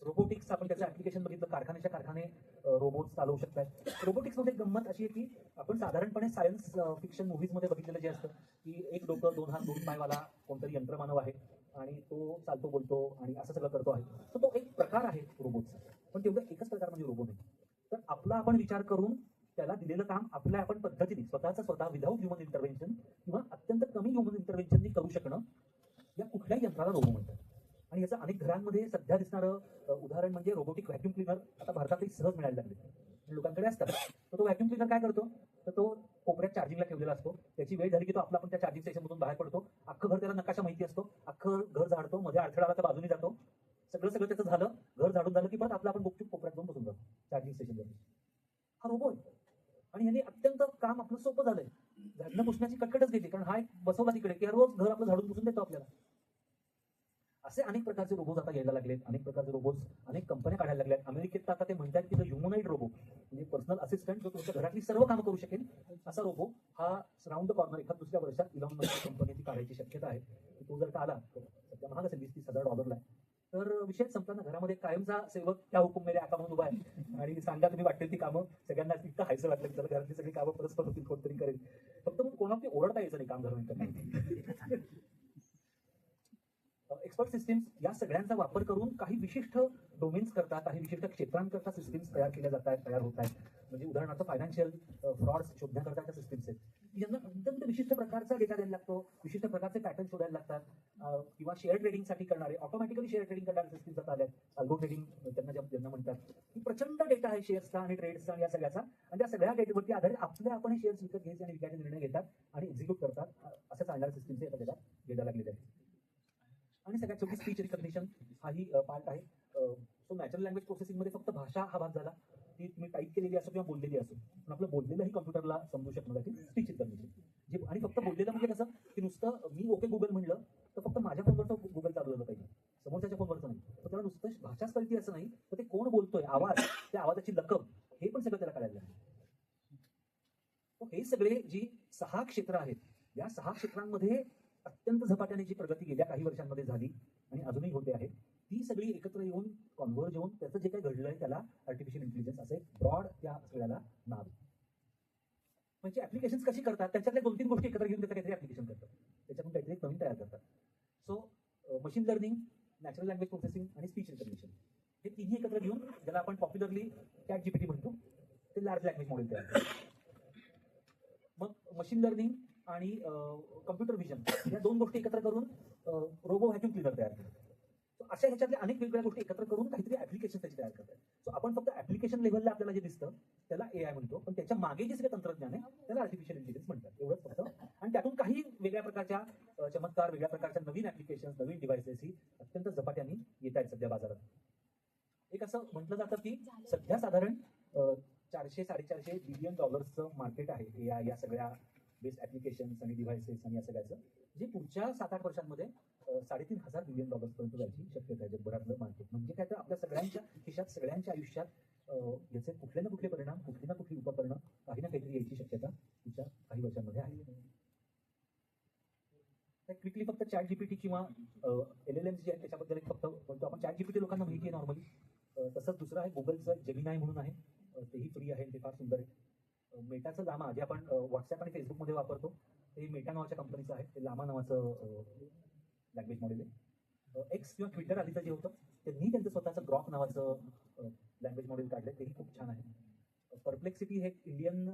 Robotics आपण त्याचं ऍप्लिकेशन बघितलं, कारखान्याच्या कारखाने रोबोट्स चालवू शकतात. रोबोटिक्स मध्ये गंमत अशी आहे की आपण साधारणपणे सायन्स फिक्शन मूव्हीज मध्ये बघितलेलं जे असतं की एक डोकं, दोन हात, दोन पायवाला कोणतरी यंत्रमानव आहे आणि तो चालतो बोलतो आणि असं सगळं करतो आहे. तर तो एक प्रकार आहे रोबोटचा. पण तेवढं एकच प्रकार म्हणजे रोबोट नाही. तर आपला आपण विचार करून त्याला दिलेलं काम आपल्या आपण पद्धतीने स्वतः विदाऊट ह्युमन इंटरव्हेन्शन किंवा अत्यंत कमी ह्युमन इंटरव्हेन्शननी करू शकणं, या कुठल्याही यंत्राला रोबो म्हणतात. आणि याचं अनेक घरांमध्ये सध्या दिसणारं उदाहरण म्हणजे रोबोटिक व्हॅक्यूम क्लीनर आता भारतातही सहज मिळायला लागले, लोकांकडे असतात. तर तो व्हॅक्यूम क्लीनर काय करतो, तर तो कोपऱ्यात चार्जिंगला ठेवलेला असतो. त्याची वेळ झाली की तो आपण त्या चार्जिंग स्टेशनमधून बाहेर पडतो. अख्खं घर त्याला नकाशा माहिती असतो, अख्खं घर झाडतो, मध्ये अडथळा आला तर बाजूने जातो. सगळं त्याचं झालं, घर झाडून झालं की परत आपण गुपचूप कोपऱ्यात जाऊन बसून जातो चार्जिंग स्टेशनवर. हा रोबो आहे. आणि याने अत्यंत काम आपलं सोपं झालंय. झाडणं पुसण्याची कटकटच गेली, कारण हा एक बसवला तिकडे की रोज घर आपलं झाडून पुसून देतो आपल्याला. असे अनेक प्रकारचे रोबोट आता यायला लागलेत, अनेक प्रकारचे रोबोट अनेक कंपन्या काढायला लागल्यात. अमेरिकेत तर आता ते म्हणतात की ह्युमनाइड रोबो म्हणजे पर्सनल असिस्टंट जो तुमच्या घरातली सर्व कामं करू शकेल असा रोबो हा राऊंड द कॉर्नर एखाद दुसऱ्या वर्षात इलॉन मस्क कंपनीची काढायची शक्यता आहे. तो जर का आला तर सध्या महाग असेल $20,000-30,000 तर विषय संपताना घरामध्ये कायमचा सेवक त्या हुकूम मेरे आका म्हणून उभा आहे आणि सांगा तुम्ही वाटेल ती कामं सगळ्यांना इतकं हायचं वाटलं तर घरातली सगळी कामं परस्पर होतील, कोणतरी करेल. फक्त मग कोणाला ते ओरडता यायचं नाही काम घरामध्ये. एक्सपर्ट सिस्टीम्स या सगळ्यांचा वापर करून काही विशिष्ट डोमेन्स करता, काही विशिष्ट क्षेत्रांकरता सिस्टीम्स तयार केल्या जात आहेत, तयार होत आहेत. म्हणजे उदाहरणार्थ फायनान्शियल फ्रॉड शोधण्याकरता सिस्टीम्स आहेत यांना अत्यंत विशिष्ट प्रकारचा डेटा द्यायला लागतो, विशिष्ट प्रकारचे पॅटर्न शोधायला लागतात, किंवा शेअर ट्रेडिंगसाठी करणारे ऑटोमॅटिकली शेअर ट्रेडिंग करणारे सिस्टीम्स आता आल्यात, अल्गो ट्रेडिंग ज्यांना म्हणतात, की प्रचंड डेटा आहे शेअर्सचा आणि ट्रेड्सचा आणि या सगळ्याचा, आणि त्या सगळ्या डेटावरती आधारित आपण हे शेअर्स विकत घ्यायचे आणि विकायचे निर्णय घेतात आणि एक्झिक्यूट करतात, असं चालणाऱ्या सिस्टीमचे आता त्याला डेटा लागलेले आहे. आणि सगळ्यात शेवटी स्पीच रिकग्निशन हाही पार्ट आहे. सो नॅचरल लँग्वेज प्रोसेसिंगमध्ये फक्त भाषा हा भाग झाला, ती तुम्ही टाईप केलेली असो किंवा बोललेली असो, पण आपलं बोललेलंही कम्प्युटरला समजू शकण्यासाठी स्पीच रिकग्निशन जे, आणि फक्त बोललेलं म्हणजे कसं की नुसतं मी ओके गुगल म्हणलं तर फक्त माझ्या फोनवरचं गुगल चालू झालं पाहिजे, समोरच्याच्या फोनवरचं नाही. तर त्याला नुसतं भाषाच कळती असं नाही, तर ते कोण बोलतोय, आवाज, त्या आवाजाची लकब, हे पण सगळं त्याला कळायला लागलं. हे सगळे जी 6 क्षेत्र आहेत, या 6 क्षेत्रांमध्ये अत्यंत झपाट्याने जी प्रगती गेल्या काही वर्षांमध्ये झाली आणि अजूनही होते आहे, ती सगळी एकत्र येऊन कॉन्व्हर्ज होऊन त्याचं जे काही घडलंय त्याला आर्टिफिशियल इंटेलिजन्स असं एक ब्रॉड त्या सगळ्याला नाव. म्हणजे ऍप्लिकेशन्स कशी करतात, त्याच्यातल्या 2-3 गोष्टी एकत्र घेऊन त्याचं काहीतरी ऍप्लिकेशन करतात, त्याच्यातून काहीतरी नवीन तयार करतात. So machine learning, natural language processing आणि स्पीच रिकग्निशन हे तिन्ही एकत्र घेऊन ज्याला आपण पॉप्युलरली चॅट जीपीटी म्हणतो, ते लार्ज लँग्वेज मॉडेल तयार करतात. मग मशीन लर्निंग आणि कम्प्युटर व्हिजन या 2 गोष्टी एकत्र करून रोबो व्हॅक्यूम क्लिनर तयार केलं. अशा ह्याच्यातल्या अनेक वेगवेगळ्या गोष्टी एकत्र करून काहीतरी ऍप्लिकेशन त्याची तयार करतात. सो आपण फक्त ऍप्लिकेशन लेव्हलला आपल्याला जे दिसतं त्याला एआय म्हणतो, पण त्याच्या मागे जे सगळं तंत्रज्ञान आहे त्याला आर्टिफिशियल इंटेलिजन्स म्हणतात, एवढंच फक्त. आणि त्यातून काही वेगळ्या प्रकारच्या चमत्कार, वेगळ्या प्रकारच्या नवीन ऍप्लिकेशन, नवीन डिव्हाइसेस ही अत्यंत झपाट्याने येत आहेत सध्या बाजारात. एक असं म्हटलं जातं की सध्या साधारण 400-450 बिलियन डॉलर्सचं मार्केट आहे एआय या सगळ्या बेस्ट ऍप्लिकेशन्स आणि डिव्हाइसेस आणि या सगळ्याचं, जे पुढच्या 7-8 वर्षांमध्ये 3,500 बिलियन डॉलर्स पर्यंत जायची शक्यता आहे जगभरातलं मार्केट. म्हणजे काय तर आपल्या सगळ्यांच्या खिशात, सगळ्यांच्या आयुष्यात याचे कुठले ना कुठले परिणाम, कुठली ना कुठली उपकरणं, काही ना काहीतरी यायची शक्यता पुढच्या काही वर्षांमध्ये आहे. क्विकली फक्त चॅट जीपीटी किंवा LLMs जे आहेत त्याच्याबद्दल एक फक्त बोलतो आपण. चॅट जीपीटी लोकांना माहिती आहे नॉर्मली. तसंच दुसरं आहे गुगलचं जेमिनाय म्हणून आहे, तेही फ्री आहे, ते फार सुंदर आहे. मेटाचं लामा जे आपण व्हॉट्सअप आणि फेसबुकमध्ये वापरतो, ते मेटा नावाच्या कंपनीचं आहे, ते लामा नावाचं लँग्वेज मॉडेल आहे. एक्स किंवा ट्विटर आधीचं जे होतं त्यांनी त्यांचं स्वतःचं ग्रॉक नावाचं लँग्वेज मॉडेल काढलं, तेही खूप छान आहे. परप्लेक्सिटी हे इंडियन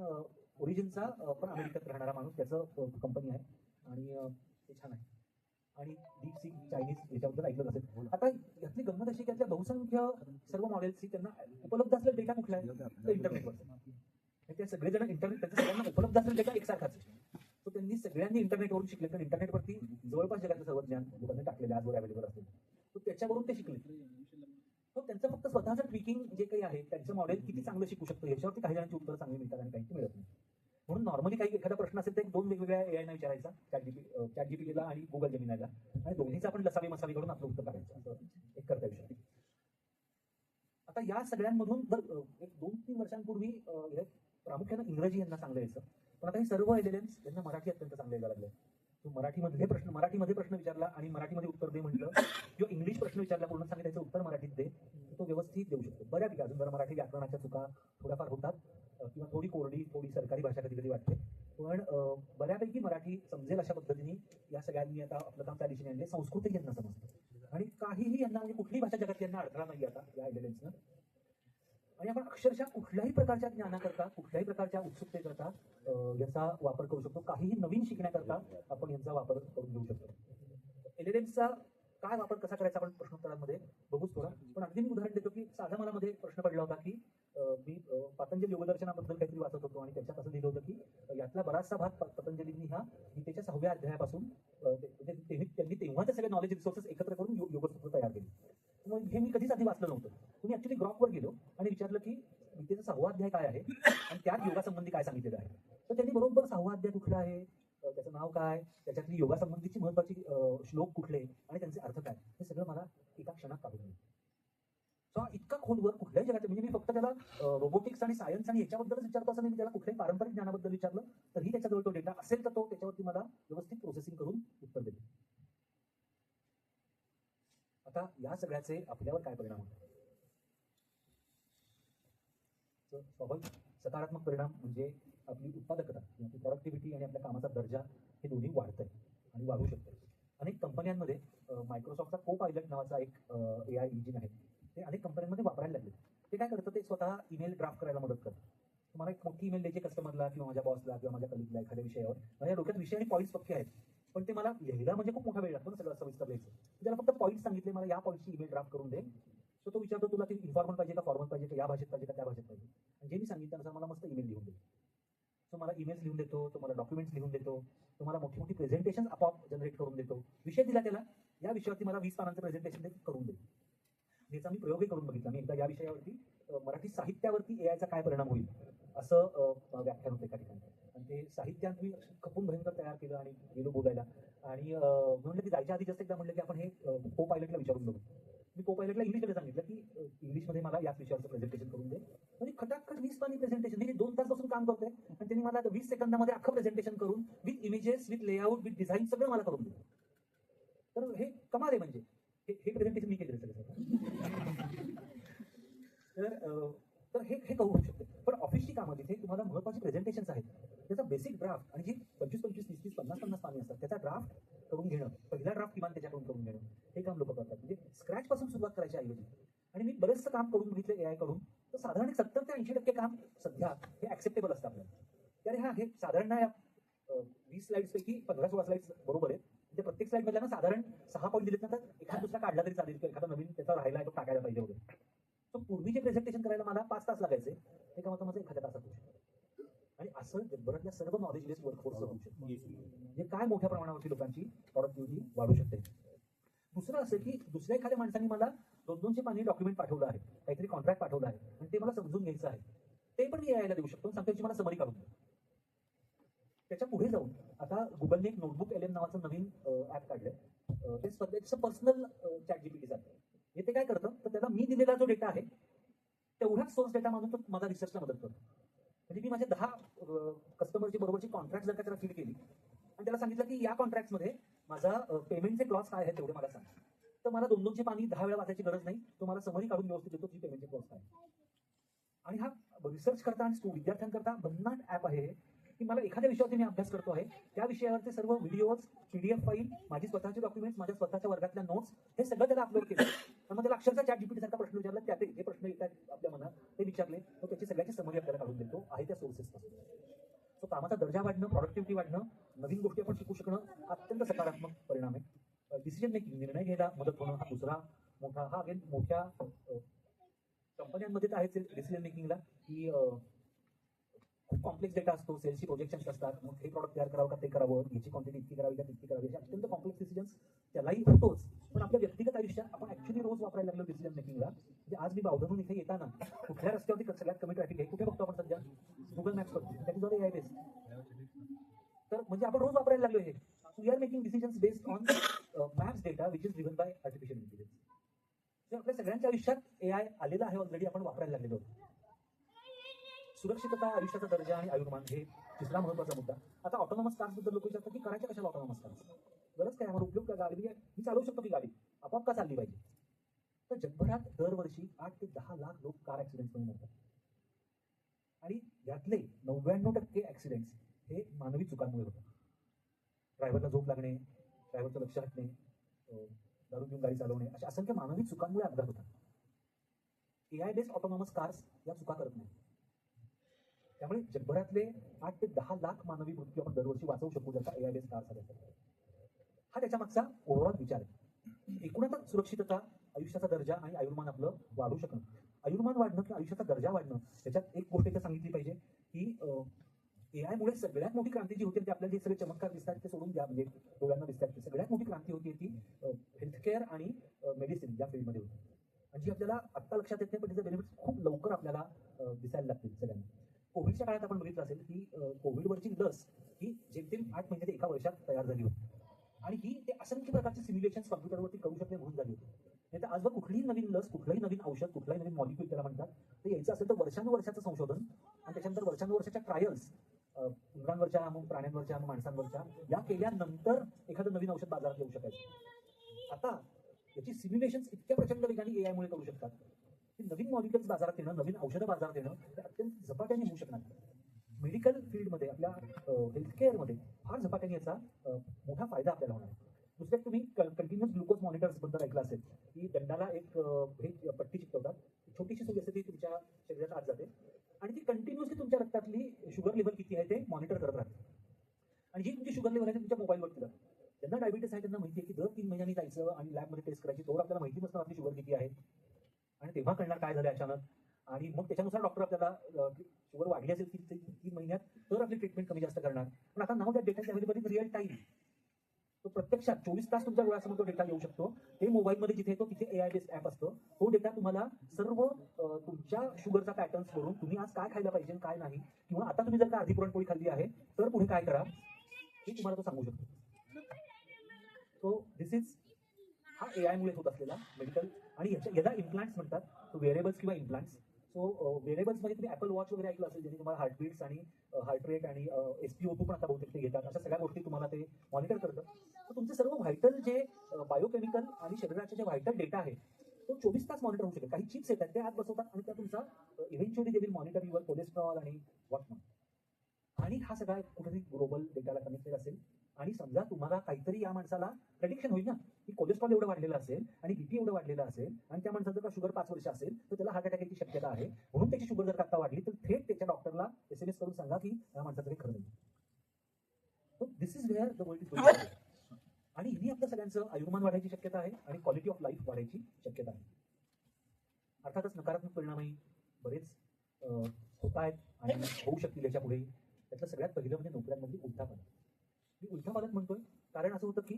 ओरिजिनचा पण अमेरिकेत राहणारा माणूस, त्याचं कंपनी आहे आणि ते छान आहे. आणि डीप सी चायनीज याच्याबद्दल ऐकलं असेल. आता यातली गंमत अशी की यातल्या बहुसंख्य सर्व मॉडेल्सची त्यांना उपलब्ध असलेला डेटा कुठला आहे, तर इंटरनेटवर. ते सगळेजण इंटरनेट, त्याचा सगळ्यांना उपलब्ध असलेला डेटा एकसारखाच आहे. तर त्यांनी सगळ्यांनी इंटरनेटवरून शिकले, तर इंटरनेटवरती जवळपास जगातलं सर्व ज्ञान लोकांनी टाकलेलं आजवर अवेलेबल असेल, तर त्याच्यावरून ते शिकले. तर त्यांचं फक्त स्वतःचं ट्विकिंग जे काही आहे, त्यांचं मॉडेल किती चांगलं शिकू शकतं याच्यावरती काही जणांची उत्तरं चांगली मिळतात आणि काही मिळत नाही. म्हणून नॉर्मली काही एखादा प्रश्न असेल तर 2 वेगवेगळ्या एआयना विचारायचा, चॅट जीपीटीला आणि गुगल जेमिनायला, आणि दोन्हीचा आपण लसावी मसावी करून आपलं उत्तर काढायचं, असं एक करता येऊ शकतं. आता या सगळ्यांमधून जर एक 2-3 वर्षांपूर्वी प्रामुख्यानं इंग्रजी यांना चांगलं यायचं, पण आता हे सर्व LLMs यांना मराठी अत्यंत चांगलं यायला लागलं. मराठीमध्ये प्रश्न विचारला आणि मराठीमध्ये उत्तर दे म्हटलं, किंवा इंग्लिश प्रश्न विचारला पूर्ण सांगितलं उत्तर मराठीत दे, तो व्यवस्थित देऊ शकतो बऱ्यापैकी. अजून जरा मराठी व्याकरणाच्या चुका थोड्याफार होतात, किंवा थोडी कोरडी, थोडी सरकारी भाषा कधी कधी वाटते, पण बऱ्यापैकी मराठी समजेल अशा पद्धतीने या सगळ्यांनी आता आपलं काम त्या दिशेने आणले. संस्कृत यांना समजतं आणि काहीही यांना, म्हणजे कुठलीही भाषा जगात यांना अडथळा नाही आता या LLMsनं. आणि आपण अक्षरशः कुठल्याही प्रकारच्या ज्ञानाकरता, कुठल्याही प्रकारच्या उत्सुकतेकरता याचा वापर करू शकतो. काहीही नवीन शिकण्याकरता आपण यांचा वापर करून घेऊ शकतो. LLMsचा काय वापर कसा करायचा आपण प्रश्नोत्तरांमध्ये बघूच थोडा. पण अगदी मी उदाहरण देतो की साधा मला मध्ये प्रश्न पडला होता की मी पतंजली योगदर्शनाबद्दल काहीतरी वाचत होतो आणि त्याच्यात असं लिहिलं होतं की यातला बराचसा भाग पतंजलींनी हा गीतेच्या 6व्या अध्यायापासून त्यांनी तेव्हाचे सगळे नॉलेज रिसोर्सेस एकत्र करून योगसूत्र तयार केली. मग हे मी कधीच आधी वाचलं नव्हतं. तुम्ही ऍक्च्युली ग्रॉकवर गेलो आणि विचारलं की गीतेचा 6वा अध्याय काय आहे आणि त्यात योगासंबंधी काय सांगितलेलं आहे, तर त्यांनी बरोबर 6वा अध्याय कुठला आहे, त्याचं नाव काय, त्याच्यातली योगासंबंधीची महत्वाची श्लोक कुठले आणि त्यांचे अर्थ काय, हे सगळं मला एका क्षणात काढून मिळेल. सो इतका खोलवर कुठल्याही जगात, म्हणजे मी फक्त त्याला रोबोटिक्स आणि सायन्स आणि याच्याबद्दलच विचारतो असं नाही, मी त्याला कुठल्याही पारंपरिक ज्ञानाबद्दल विचारलं तरीही त्याच्याजवळ तो डेटा असेल तर तो त्याच्यावरती मला व्यवस्थित प्रोसेसिंग करून उत्तर देतो. आता या सगळ्याचे आपल्यावर काय परिणाम होतात, स्वाभाविक सकारात्मक परिणाम म्हणजे आपली उत्पादकता, आपली प्रॉडक्टिव्हिटी आणि आपल्या कामाचा दर्जा हे दोन्ही वाढत आहे आणि वाढू शकतं. अनेक कंपन्यांमध्ये मायक्रोसॉफ्टचा को-पायलट नावाचा एक AI इंजिन आहे, ते अनेक कंपन्यांमध्ये वापरायला लागले. ते काय करतं, ते स्वतः ईमेल ड्राफ्ट करायला मदत करतं. मित्राला किंवा माझ्या कलिगला एखाद्या विषयावर माझ्या डोक्यात विषय आणि पॉईंट्स पक्के आहेत, पण ते मला लिहायला म्हणजे खूप मोठा वेळ लागतो ना सगळं सविस्तर लिहायचं. त्याला फक्त पॉईंट सांगितले, मला या पॉईंटची ईमेल ड्राफ्ट करून दे. तो विचारतो तुला ते इन्फॉर्मल पाहिजे का फॉर्मल पाहिजे का, या भाषेत पाहिजे का त्या भाषेत पाहिजे, आणि जे मी सांगितल्यानुसार मला मस्त ईमेल लिहून दे. तो मला ईमेल्स लिहून देतो, तो मला डॉक्युमेंट्स लिहून देतो, तो मला मोठी मोठी प्रेझेंटेशन आपोआप जनरेट करून देतो. विषय दिला त्याला, या विषयावरती मला 20 पानांचं प्रेझेंटेशन करून दे. याचा मी प्रयोगही करून बघितला. मी एकदा या विषयावरती मराठी साहित्यावरती एआयचा काय परिणाम होईल असं व्याख्यान होतं एका ठिकाणी, आणि ते साहित्यात मी खपून भयंकर तयार केलं आणि गेलो बोलायला. आणि म्हणलं की जायच्या आधी जास्त एकदा म्हणलं की आपण हे को पायलटला विचारून बघू. मी को पायलटला इंग्लिशमध्ये सांगितलं की इंग्लिशमध्ये मला याच विषयाचं प्रेझेंटेशन करून दे. म्हणजे खटाखट 20 पानी प्रेझेंटेशन, म्हणजे 2 तास बसून काम करतोय आणि त्यांनी मला 20 सेकंदामध्ये अख्खं प्रेझेंटेशन करून with images, with layout, with design सगळं मला करून दिलं. तर हे कमाल आहे. म्हणजे हे प्रेझेंटेशन मी केलं सगळं. तर हे हे करू शकते. पण ऑफिसची कामं जिथे तुम्हाला महत्त्वाची प्रेझेंटेशन्स आहेत, त्याचा बेसिक ड्राफ्ट आणि जी 25-25, 30-30, 50-50 पानी असतात त्याचा ड्राफ्ट करून घेणं, पहिला ड्राफ्ट किमान त्याच्याकडून करून घेणं, हे काम लोक करतात. म्हणजे स्क्रॅच पासून सुरुवात करायची ऐवजी. आणि मी बरेचसं काम करून बघितलं एआय कडून, तर साधारण 70 ते 80% काम सध्या हे ऍक्सेप्टेबल असतं आपल्याला. अरे हा हे साधारण 20 स्लाइड्स पैकी 15-16 स्लाइड्स बरोबर आहेत. म्हणजे प्रत्येक स्लाइड मधल्या ना साधारण 6 पॉईंट दिलेत ना, तर एखादा दुसरा काढला तरी चालेल, किंवा एखादा नवीन त्याचा राहिला आहे तो टाकायला पाहिजे वगैरे. तर पूर्वीचे प्रेझेंटेशन करायला मला 5 तास लागायचे, हे काम आता माझं 1 तासात होऊ शकतं. आणि असं जगभरातल्या सर्व नॉलेज बेस्ड वर्कफोर्स होऊ शकतं. म्हणजे काय मोठ्या प्रमाणावरती लोकांची प्रोडक्टिव्हिटी वाढू शकते. दुसरं असं की दुसऱ्या एखाद्या माणसाने मला 200 पानी डॉक्युमेंट पाठवलं आहे, काहीतरी कॉन्ट्रॅक्ट पाठवलं आहे आणि ते मला समजून घ्यायचं आहे, ते पण मी यायला देऊ शकतो. सांगतो याची मला समरी काढून दे. त्याच्या पुढे जाऊन आता गुगलने एक नोटबुक LM नावाचं नवीन ऍप काढलंय. ते स्वतःचं पर्सनल चॅट जीपीटी सारखं. हे ते काय करतं, तर त्याला मी दिलेला जो डेटा आहे तेवढाच सोर्स डेटा म्हणून तो माझा रिसर्चला मदत करतो. म्हणजे मी माझ्या 10 कस्टमरची बरोबरची कॉन्ट्रॅक्ट जर का त्याला फीड केली आणि त्याला सांगितलं की या कॉन्ट्रॅक्टमध्ये माझा पेमेंटचे क्लॉज काय आहे तेवढे मला सांग, तर मला 200 पानी 10 वेळा वाचायची गरज नाही. तो मला समरी काढून व्यवस्थित देतो की पेमेंटचे क्लॉज काय. आणि हा रिसर्च करता आणि विद्यार्थ्यांकरता भन्नाट ऍप आहे की मला एखाद्या विषयावरती मी अभ्यास करतो आहे, त्या विषयावरचे सर्व व्हिडिओज, PDF फाईल, माझी स्वतःची डॉक्युमेंट्स, माझ्या स्वतःच्या वर्गातल्या नोट्स, हे सगळं त्याला अपलोड केलं. तर मग त्याला अक्षरशः चॅट जीपीटी सारखा प्रश्न विचारला, त्यात जे प्रश्न येतात आपल्या मनात ते विचारले, तो त्याची सगळ्याची समरी आपल्याला काढून देतो आहे त्या सोर्सेस पासून. सो कामाचा दर्जा वाढणं, प्रोडक्टिव्हिटी वाढणं, नवीन गोष्टी आपण शिकू शकणं अत्यंत सकारात्मक परिणाम आहे. डिसिजन मेकिंग, निर्णय घ्यायला मदत होणं, हा दुसरा मोठा, हा अगेन मोठ्या कंपन्यांमध्ये तर आहेच डिसिजन मेकिंगला, की खूप कॉम्प्लेक्स डेटा असतो, सेल्सची प्रोजेक्शन्स असतात, मग हे प्रॉडक्ट तयार करावं का ते करावं, याची क्वांटिटी इतकी करावी का तितकी करावी, असे अत्यंत कॉम्प्लेक्स डिसिजन्स त्यालाही होतोच. पण आपल्या व्यक्तिगत आयुष्यात आपण ऍक्च्युली रोज वापरायला लागलो डिसिजन मेकिंगला. म्हणजे आज मी बावधरून इथे येताना कुठल्या रस्त्यावरती सगळ्यात कमी ट्रॅफिक आहे, कुठे बघतो आपण सध्या, गुगल मॅप्स करतो, त्याच्याद्वारे AI बेस्ड. तर म्हणजे आपण रोज वापरायला लागलो हे. We are making decisions based on maps data which is driven by artificial intelligence. आपल्या सगळ्यांच्या आयुष्यात AI आलेला आहे, ऑलरेडी आपण वापरायला लागलेलो. सुरक्षितता, आयुष्याचा दर्जा आणि आयुर्मान हे तिसरा महत्वाचा मुद्दा. आता ऑटोनॉमस कार्स बद्दल लोक विचारतात की करायच्या कशाला ऑटोनॉमस कार्स, गरज काय, आम्हाला उपयोग का, गाडी मी चालवू शकतो की गाडी आपोआप का चालली पाहिजे. तर जगभरात दरवर्षी 8 ते 10 लाख लोक कार ऍक्सिडेंट्समध्ये मरतात आणि यातले 99% ऍक्सिडेंट्स हे मानवी चुकांमुळे होतात. ड्रायव्हरला झोप लागणे, ड्रायव्हरचं लक्ष हटणे, दारू पिऊन गाडी चालवणे, अशा असंख्य मानवी चुकांमुळे अपघात होतात. AI बेस्ड ऑटोनॉमस कार्स या चुका करत नाही. त्यामुळे जगभरातले 8 ते 10 लाख मानवी मृत्यू आपण दरवर्षी वाचवू शकू जर का AI बेस्ड कार्स आले. हा त्याच्या मागचा ओव्हरऑल विचार आहे. एकूणच सुरक्षितता, आयुष्याचा दर्जा आणि आयुर्मान आपलं वाढू शकणं. आयुर्मान वाढणं किंवा आयुष्याचा दर्जा वाढणं, त्याच्यात एक गोष्ट इथे सांगितली पाहिजे की AI मुळे सगळ्यात मोठी क्रांती जी होती, ते आपल्याला जे सगळे चमत्कार दिसतात ते सोडून द्या, म्हणजे डोळ्यांना दिसतात, ते सगळ्यात मोठी क्रांती होती ती हेल्थकेअर आणि मेडिसिन या फील्डमध्ये होती. आणि जी आपल्याला आत्ता लक्षात येत नाही, पण त्याचे बेनिफिट्स खूप लवकर आपल्याला दिसायला लागतील सगळ्यांना. कोविडच्या काळात आपण बघितलं असेल की कोविडवरची लस ही जेमतेम 8 महिने ते 1 वर्षात तयार झाली होती. आणि ही ते असंख्य प्रकारचे सिम्युलेशन्स कॉम्प्युटरवरती करू शकले म्हणून झाली होती. नाही तर आजवर कुठलीही नवीन लस, कुठलंही नवीन औषध, कुठलाही नवीन मॉलिक्यूल त्याला म्हणतात, ते यायचं असेल तर वर्षानुवर्षाचं संशोधन आणि त्याच्यानंतर वर्षानुवर्षाच्या ट्रायल्स, उंदरांवरच्या, मग प्राण्यांवरच्या, मग माणसांवरच्या, या केल्यानंतर एखादं नवीन औषध बाजारात येऊ शकायचं. आता याची सिम्युलेशन्स इतक्या प्रचंड वेगाने AI मुळे करू शकतात की नवीन मॉलिक्युल्स बाजारात येणं, नवीन औषधं बाजारात येणं हे अत्यंत झपाट्याने होऊ शकणार. मेडिकल फील्डमध्ये, आपल्या हेल्थकेअरमध्ये फार झपाट्याने याचा मोठा फायदा आपल्याला होणार. दुसऱ्यात तुम्ही कंटिन्युअस ग्लुकोज मॉनिटर्स बद्दल ऐकलं असेल की दंडाला एक हे पट्टी चिकटवतात, छोटीशी सुई असते ती तुमच्या शरीरात आत जाते आणि ती कंटिन्युअसली तुमच्या रक्तातली शुगर लेवल किती आहे ते मॉनिटर करत शुगर लेवल आहे ते तुमच्या मोबाईलवरती जातं. ज्यांना डायबिटीस आहे त्यांना माहिती आहे की दर 3 महिन्यांनी जायचं आणि लॅबमध्ये टेस्ट करायची. तोवर आपल्याला माहिती नसणार आपली शुगर किती आहे आणि तेव्हा कळणार काय झालं अचानक. आणि मग त्याच्यानुसार डॉक्टर आपल्याला शुगर वाढली असेल 3 महिन्यात तर आपली ट्रीटमेंट कमी जास्त करणार. पण आता now that data is available in real time. तो प्रत्यक्षात 24 तास तुमच्या डोळ्यासमोर तो डेटा येऊ शकतो. ते मोबाईलमध्ये जिथे येतो तिथे AI बेस्ड ॲप असतो. तो डेटा तुम्हाला सर्व तुमच्या शुगरचा पॅटर्न्स वरून तुम्ही आज काय खायला पाहिजे काय नाही, किंवा आता तुम्ही जर का आधी पुरणपोळी खाल्ली आहे तर पुढे काय करा हे तुम्हाला तो सांगू शकतो. सो दिस इज हा AI मुळे होत असलेला मेडिकल. आणि याला इम्प्लांट्स म्हणतात. तो वेअरेबल्स किंवा इम्प्लांट्स. सो वेअरेबल्स मध्ये तुम्ही ॲपल वॉच वगैरे ऐकलं असेल, ज्याने तुम्हाला हार्टबीट्स आणि हार्ट रेट आणि SpO2 पण आता बहुतेक ते घेतात. अशा सगळ्या गोष्टी तुम्हाला ते मॉनिटर करतं. तर तुमचे सर्व व्हायटल जे बायोकेमिकल आणि शरीराचे जे व्हायटल डेटा आहे तो 24 तास मॉनिटर होऊ शकेल. काही चिप्स येतात ते आत बसवतात आणि त्या तुमचा eventually they will monitor your cholesterol आणि वॉट नॉट. आणि हा सगळा कुठेतरी ग्लोबल डेटाला कनेक्टेड असेल. आणि समजा तुम्हाला काहीतरी या माणसाला प्रेडिक्शन होईल ना की कोलेस्ट्रॉल एवढं वाढलेलं असेल आणि BP एवढं वाढलेलं असेल आणि त्या माणसाचं जर शुगर 5 वर्ष असेल तर त्याला हार्ट अटॅक याची शक्यता आहे, म्हणून त्याची शुगर जर आता वाढली तर थेट त्याच्या डॉक्टरला SMS करून सांगा की या माणसाचं काही खरं नाही. This is where the world is going. आणि हिनी आपल्या सगळ्यांचं आयुर्मान वाढायची शक्यता आहे आणि क्वालिटी ऑफ लाईफ वाढायची शक्यता आहे. अर्थातच नकारात्मक परिणामही बरेच होत आहेत आणि होऊ शकतील याच्या पुढे. त्यातलं सगळ्यात पहिलं म्हणजे नोकऱ्यांमध्ये उलथापालट. मी उलथापालट म्हणतोय कारण असं होतं की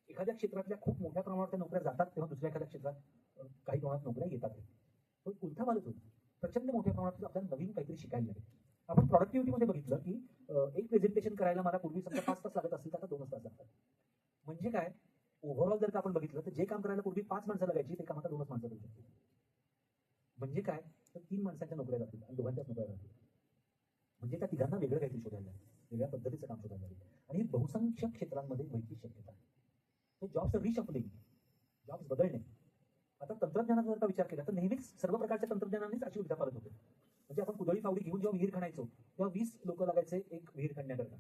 एखाद्या क्षेत्रातल्या खूप मोठ्या प्रमाणात त्या नोकऱ्या जातात तेव्हा दुसऱ्या एखाद्या क्षेत्रात काही प्रमाणात नोकऱ्या येतात. तो उलथापालट होतो. प्रचंड मोठ्या प्रमाणात आपल्याला नवीन काहीतरी शिकायला लागेल. आपण प्रॉडक्टिव्हिटीमध्ये बघितलं की एक प्रेझेंटेशन करायला मला पूर्वी समजा 5 तास लागत असतील तर आता 2 तास लागतात. म्हणजे काय, ओव्हरऑल जर का आपण बघितलं तर जे काम करायला पूर्वी 5 माणसं लागायची ते काम आता 2च माणसं करू शकतील. म्हणजे काय, तर 3 माणसांच्या नोकऱ्या जातील आणि दोघांच्याच नोकऱ्या जातील. म्हणजे त्या तिघांना वेगळं काहीतरी शोधायला लागेल, वेगळ्या पद्धतीचं काम शोधायला लागेल. आणि बहुसंख्य क्षेत्रांमध्ये व्हायची शक्यता आहे. तर जॉब्स रिशफलिंग, जॉब्स बदलणे. आता तंत्रज्ञानाचा जर का विचार केला तर नेहमीच सर्व प्रकारच्या तंत्रज्ञानानेच अशी उलथापालट होते. म्हणजे आपण कुदळी फावडी घेऊन जेव्हा विहीर खणायचो तेव्हा 20 लोक लागायचे एक विहीर खणण्याकरता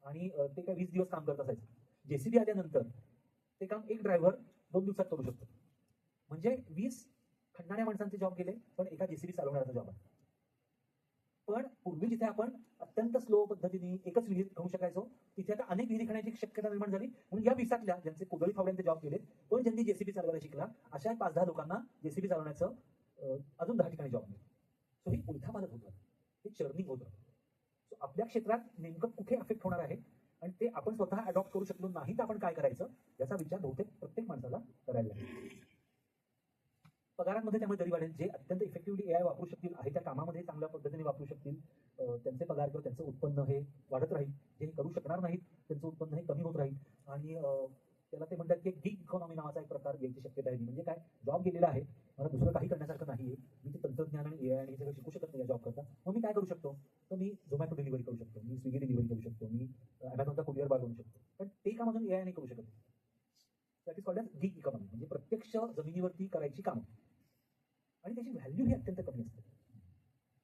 आणि ते काय 20 दिवस काम करत असायचं. JCB आल्यानंतर ते काम एक ड्रायव्हर 2 दिवसात करू शकतो. म्हणजे 20 खणणाऱ्या माणसांचे जॉब गेले पण एका JCB चालवणाऱ्याचा जॉब आहे. पण पूर्वी जिथे आपण अत्यंत स्लो पद्धतीने एकच विहीर खणू शकायचो तिथे आता अनेक विहिरी खणायची शक्यता निर्माण झाली. म्हणून या 20तल्या ज्यांचे कुदळी फावड्यांचे जॉब केले पण ज्यांनी JCB चालवायला शिकला अशा 5-10 लोकांना JCB चालवण्याचं अजून 10 ठिकाणी जॉब मिळेल. सो ही उलथापालट होतं, हे चर्निंग होतं. सो आपल्या क्षेत्रात नेमकं कुठे अफेक्ट होणार आहे आणि ते आपण स्वतः अडॉप्ट करू शकलो नाही तर आपण काय करायचं याचा विचार बहुतेक प्रत्येक माणसाला करायला लागेल. पगारांमध्ये त्यामुळे दरी वाढेल. जे अत्यंत इफेक्टिव्हली AI वापरू शकतील आहे त्या कामामध्ये चांगल्या पद्धतीने वापरू शकतील त्यांचे पगार किंवा त्यांचं उत्पन्न हे वाढत राहील. जे करू शकणार नाहीत त्यांचं उत्पन्न हे कमी होत राहील. आणि त्याला ते म्हणतात की गिग इकॉनॉमी नावाचा एक प्रकार यायची शक्यता आहे. म्हणजे काय, जॉब गेलेला आहे, मला दुसरं काही करण्यासारखं नाहीये, मी ते तंत्रज्ञान आणि AI आणि हे सगळं शिकू शकत नाही जॉब करता, मग मी काय करू शकतो, तर मी झोमॅटो डिलिव्हरी करू शकतो, मी स्विगी डिलिव्हरी करू शकतो, मी अमेझॉनचा कुरिअर बॉय बनू शकतो. पण ते काम अजून AI नाही करू शकत. That is called as gig economy. म्हणजे प्रत्यक्ष जमिनीवरती करायची कामं आणि त्याची व्हॅल्यू ही अत्यंत कमी असते.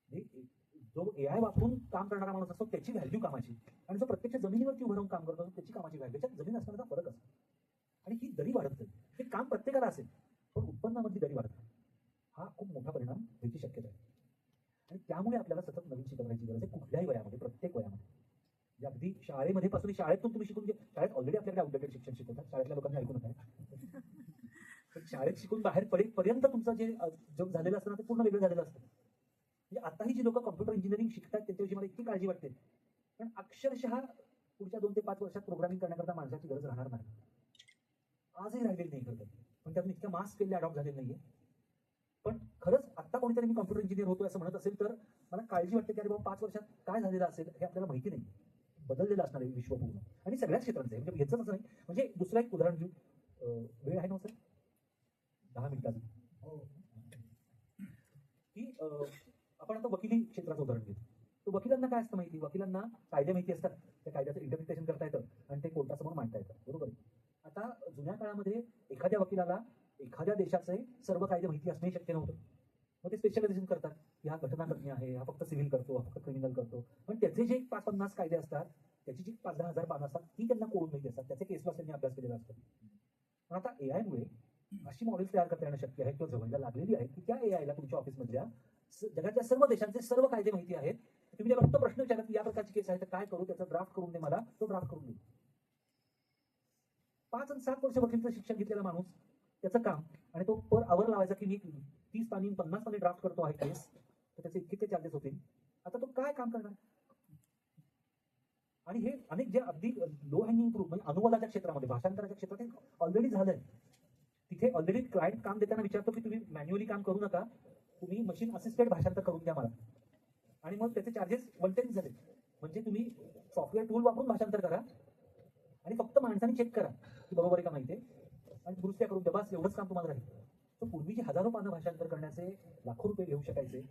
म्हणजे जो AI वापरून काम करणारा माणूस असतो त्याची व्हॅल्यू कामाची आणि जो प्रत्यक्ष जमिनीवरती उभं राहून काम करतो त्याची कामाची व्हॅल्यू, त्याच्यात जमीन असण्याचा फरक असतो. आणि ही दरी वाढत जाईल. हे काम प्रत्येकाला असेल पण उत्पन्नामधली दरी वाढत नाही. हा खूप मोठा परिणाम व्हायची शक्यता आहे. आणि त्यामुळे आपल्याला सतत नवीन शिकत राहायची गरज आहे कुठल्याही वयामध्ये, प्रत्येक वयामध्ये. म्हणजे अगदी शाळेमध्ये पासून शाळेतून तुम्ही शिकून शाळेत ऑलरेडी आपल्याकडे आउटडेटेड शिक्षण शिकवतात, शाळेतल्या लोकांनी ऐकून नका. शाळेत शिकून बाहेर पडेपर्यंत तुमचं जे जग झालेलं असतं ना ते पूर्ण वेगळं झालेलं असतं. म्हणजे आताही जी लोक कॉम्प्युटर इंजिनिअरिंग शिकतात त्यांच्याविषयी मला इतकी काळजी वाटते. पण अक्षरशः पुढच्या 2 ते 5 वर्षात प्रोग्रामिंग करण्याकरता माणसाची गरज राहणार नाही. आजही राहिलेली नाही खरं तर. पण त्यातून इतक्या मास केले अडॉप्ट झालेले नाहीये. पण खरंच आता कोणीतरी मी कॉम्प्युटर इंजिनियर होतोय असं म्हणत असेल तर मला काळजी वाटते की अरे बाबा 5 वर्षात काय झालेलं असेल हे आपल्याला माहिती नाही. बदललेलं असणार आहे विश्व पूर्ण आणि सगळ्याच क्षेत्रांचं आहे. म्हणजे ह्याच असं नाही. म्हणजे दुसरं एक उदाहरण घेऊ. वेळ आहे ना सर, 10 मिनिटाचं, की आपण आता वकिली क्षेत्राचं उदाहरण घेऊ. तर वकिलांना काय असतं माहिती, वकिलांना कायदे माहिती असतात, त्या कायद्याचं इंटरप्रिटेशन करता येतं आणि ते कोर्टासमोर मांडता येतं. बरोबर आहे. आता जुन्या काळामध्ये एखाद्या वकिलाला एखाद्या देशाचे सर्व कायदे माहिती असणे शक्य नव्हतं. मग ते स्पेशलायझेशन करतात की हा घटनातज्ञ आहे, हा फक्त सिव्हिल करतो, हा फक्त क्रिमिनल करतो. पण त्याचे जे 5-50 कायदे असतात, त्याची जी 5-10 हजार पानं असतात ती त्यांना कोडून माहिती असतात, त्याचे केस लॉ त्यांनी अभ्यास केलेला असतो. पण आता AI मुळे अशी मॉडेल्स तयार करता येणं शक्य आहे किंवा जवळला लागलेली आहे की त्या AI ला तुमच्या ऑफिसमधल्या जगातल्या सर्व देशांचे सर्व कायदे माहिती आहेत. तुम्ही त्याला फक्त प्रश्न विचारला की या प्रकारची केस आहे तर काय करू, त्याचा ड्राफ्ट करून दे मला, तो ड्राफ्ट करून दे. 5 आणि 7 वर्ष वकीलचं शिक्षण घेतलेला माणूस, त्याचं काम, आणि तो पर आवर लावायचा की मी 30 पानी 50 पानी ड्राफ्ट करतो आहे केस, तर त्याचे इतके चार्जेस होतील. आता तो काय काम करणार? आणि हे अनेक जे अगदी लो हँगिंग फ्रूट म्हणजे अनुवादाच्या क्षेत्रामध्ये, भाषांतराच्या क्षेत्रात हे ऑलरेडी झालंय. तिथे ऑलरेडी क्लायंट काम देताना विचारतो की तुम्ही मॅन्युअली काम करू नका, तुम्ही मशीन असिस्टेड भाषांतर करून द्या मला, आणि मग त्याचे चार्जेस 110 झाले. म्हणजे तुम्ही सॉफ्टवेअर टूल वापरून भाषांतर करा आणि फक्त माणसाने चेक करा की बरोबर आहे का माहिती आहे, आणि दुरुस्त्या करून द्या, बस एवढंच काम तुम्हाला राहील. तर पूर्वी जे हजारो पानं भाषांतर करण्याचे लाखो रुपये घेऊ शकायचे,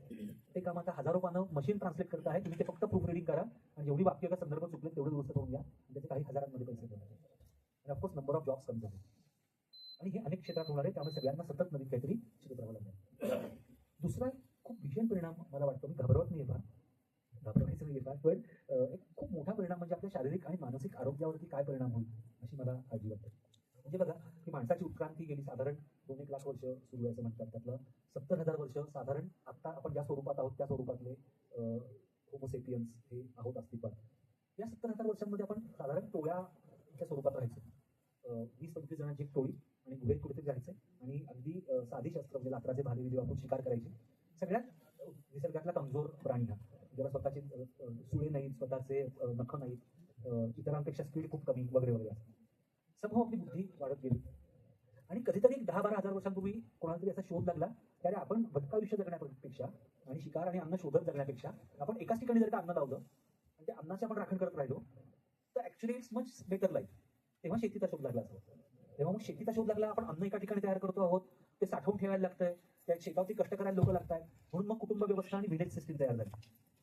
ते काम आता हजारो पानं मशीन ट्रान्सलेट करत आहे. तुम्ही ते फक्त प्रूफ रिडिंग करा आणि जेवढी वाक्य का संदर्भ चुकले तेवढे दुरुस्त करून घ्या, त्याचे काही हजारांमध्ये पैसे देणार. आणि ऑफकोर्स नंबर ऑफ जॉब्स कमी झाले, आणि हे अनेक क्षेत्रात होणार आहे. त्यामुळे सगळ्यांना सतत नवीन काहीतरी शिकत राहावं लागेल. दुसरा खूप भीषण परिणाम मला वाटतो, मी घाबरवत नाही येतात, घाबरवायचं नाही येतात, पण एक खूप मोठा परिणाम म्हणजे आपल्या शारीरिक आणि मानसिक आरोग्यावरती काय परिणाम होईल अशी मला काळजी वाटते. म्हणजे बघा, ही माणसाची उत्क्रांती गेली साधारण 2-1 लाख वर्ष सुरू आहे असं म्हणतात. त्यातलं 70,000 वर्ष साधारण आता आपण ज्या स्वरूपात आहोत त्या स्वरूपातले होमोसेपियन्स हे आहोत अस्तित्वात. या 70,000 वर्षांमध्ये आपण साधारण टोळ्याच्या स्वरूपात राहायचो. 20-25 जणांची एक टोळी, आणि गुहेत कुठेतरी जायचे आणि अगदी साधी शस्त्र म्हणजे लाकडाचे भाले विधी वापरून शिकार करायचे. सगळ्यात निसर्गातला कमजोर प्राणी हा, ज्याला स्वतःचे सुळे नाहीत, स्वतःचे नख नाहीत, इतरांपेक्षा स्पीड खूप कमी वगैरे वगैरे. समूह आपली बुद्धी वाढत गेली, आणि कधीतरी 10-12 हजार वर्षांपूर्वी कोणाला तरी असा शोध लागला, त्याने आपण भटका आयुष्य जगण्यापेक्षा आणि शिकार आणि अन्न शोधत जगण्यापेक्षा आपण एकाच ठिकाणी जर का अन्न लावलं आणि त्या अन्नाची आपण राखण करत राहिलो तर actually it's much better life. तेव्हा शेतीचा शोध लागला असतो. तेव्हा मग शेतीचा शोध लागला, आपण अन्न एका ठिकाणी तयार करतो आहोत, ते साठवून ठेवायला लागतंय, त्या शेतावरती कष्ट करायला लोक लागत आहेत, म्हणून मग कुटुंब व्यवस्था आणि व्हिलेज सिस्टीम तयार झाली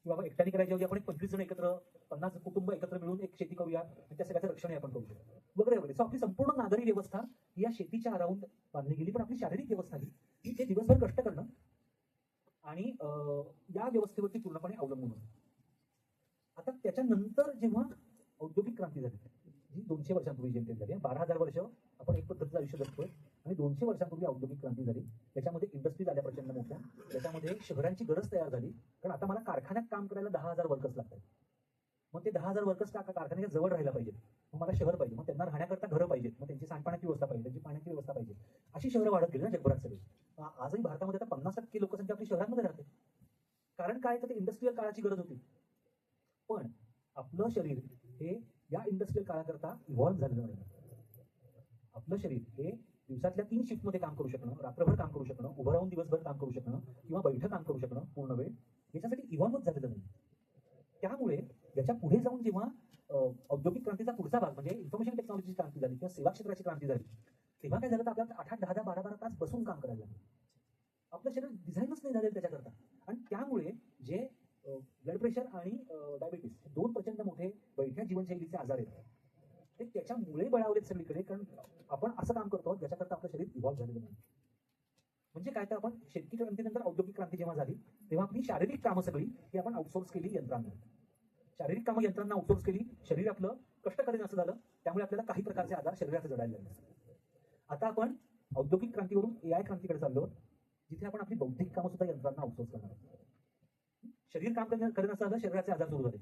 की बाबा एकट्याने करायच्या ऐवजी आपण 25 जण एकत्र, 50 कुटुंब एकत्र मिळून एक शेती करूया आणि त्या सगळ्याचं रक्षण आपण करू शकतो वगैरे वगैरे. सो आपली संपूर्ण नागरी व्यवस्था या शेतीच्या अराउंड बांधली गेली. पण आपली शारीरिक व्यवस्था ही ते दिवसभर कष्ट करणं आणि या व्यवस्थेवरती पूर्णपणे अवलंबून होतं. आता त्याच्यानंतर जेव्हा औद्योगिक क्रांती झाली, जी 200 वर्षांपूर्वी जेमतेम झाली, 12,000 वर्ष आपण एक पद्धतीचं आयुष्य जगतोय, आणि 200 वर्षांपूर्वी औद्योगिक क्रांती झाली. त्याच्यामध्ये इंडस्ट्रीज आल्या प्रचंड मोठ्या, त्याच्यामध्ये शहरांची गरज तयार झाली, कारण आता मला कारखान्यात काम करायला 10,000 वर्कर्स लागतात. मग ते 10,000 वर्कर्स कारखान्याच्या जवळ राहायला पाहिजेत, मग मला शहर पाहिजे, मग त्यांना राहण्याकरता घरं पाहिजेत, मग त्यांची सांडपाण्याची व्यवस्था पाहिजे, त्यांची पाण्याची व्यवस्था पाहिजे. अशी शहरं वाढत गेली ना जगभरात सगळी. आजही भारतामध्ये आता 50% लोकसंख्या आपली शहरांमध्ये राहते. कारण काय, तर ते इंडस्ट्रियल काळाची गरज होती. पण आपलं शरीर हे या इंडस्ट्रियल काळाकरता इव्हॉल्व्ह झालेलं नाही. आपलं शरीर हे दिवसातल्या 3 शिफ्टमध्ये काम करू शकणं, रात्रभर काम करू शकणं, उभं राहून दिवसभर काम करू शकणं किंवा बैठं काम करू शकणं पूर्ण वेळ, याच्यासाठी इव्हॉल्व्हच झालेलं नाही. त्यामुळे याच्या पुढे जाऊन जेव्हा औद्योगिक क्रांतीचा पुढचा भाग म्हणजे इन्फॉर्मेशन टेक्नॉलॉजीची क्रांती झाली किंवा सेवा क्षेत्राची क्रांती झाली, तेव्हा काय झालं तर आपल्याला 8-8, 10-10, 12-12 तास बसून काम करायला लागलं. आपलं शरीर डिझाईनच नाही झालेलं त्याच्याकरता. आणि त्यामुळे जे ब्लड प्रेशर आणि डायबिटीस हे 2 प्रचंड मोठे बैठ्या जीवनशैलीचे आजार आहेत, ते त्याच्यामुळे बळावलेत सगळीकडे. कारण आपण असं काम करतो ज्याच्याकरता आपलं शरीर इव्हॉल्व्ह झालेलं नाही. म्हणजे काय, तर आपण शेतकी क्रांतीनंतर औद्योगिक क्रांती जेव्हा झाली तेव्हा आपली शारीरिक कामं सगळी ही आपण आउटसोर्स केली यंत्रांना. शारीरिक कामं यंत्रांना आउटसोर्स केली, शरीर आपलं कष्ट करेन असं झालं, त्यामुळे आपल्याला काही प्रकारचे आजार शरीराचे जडायला लागले. आता आपण औद्योगिक क्रांतीवरून AI क्रांतीकडे चाललो, जिथे आपण आपली बौद्धिक कामं सुद्धा यंत्रांना आउटसोर्स करणार आहोत. शरीर काम करेन असं झालं, शरीराचे आजार सुरू झाले.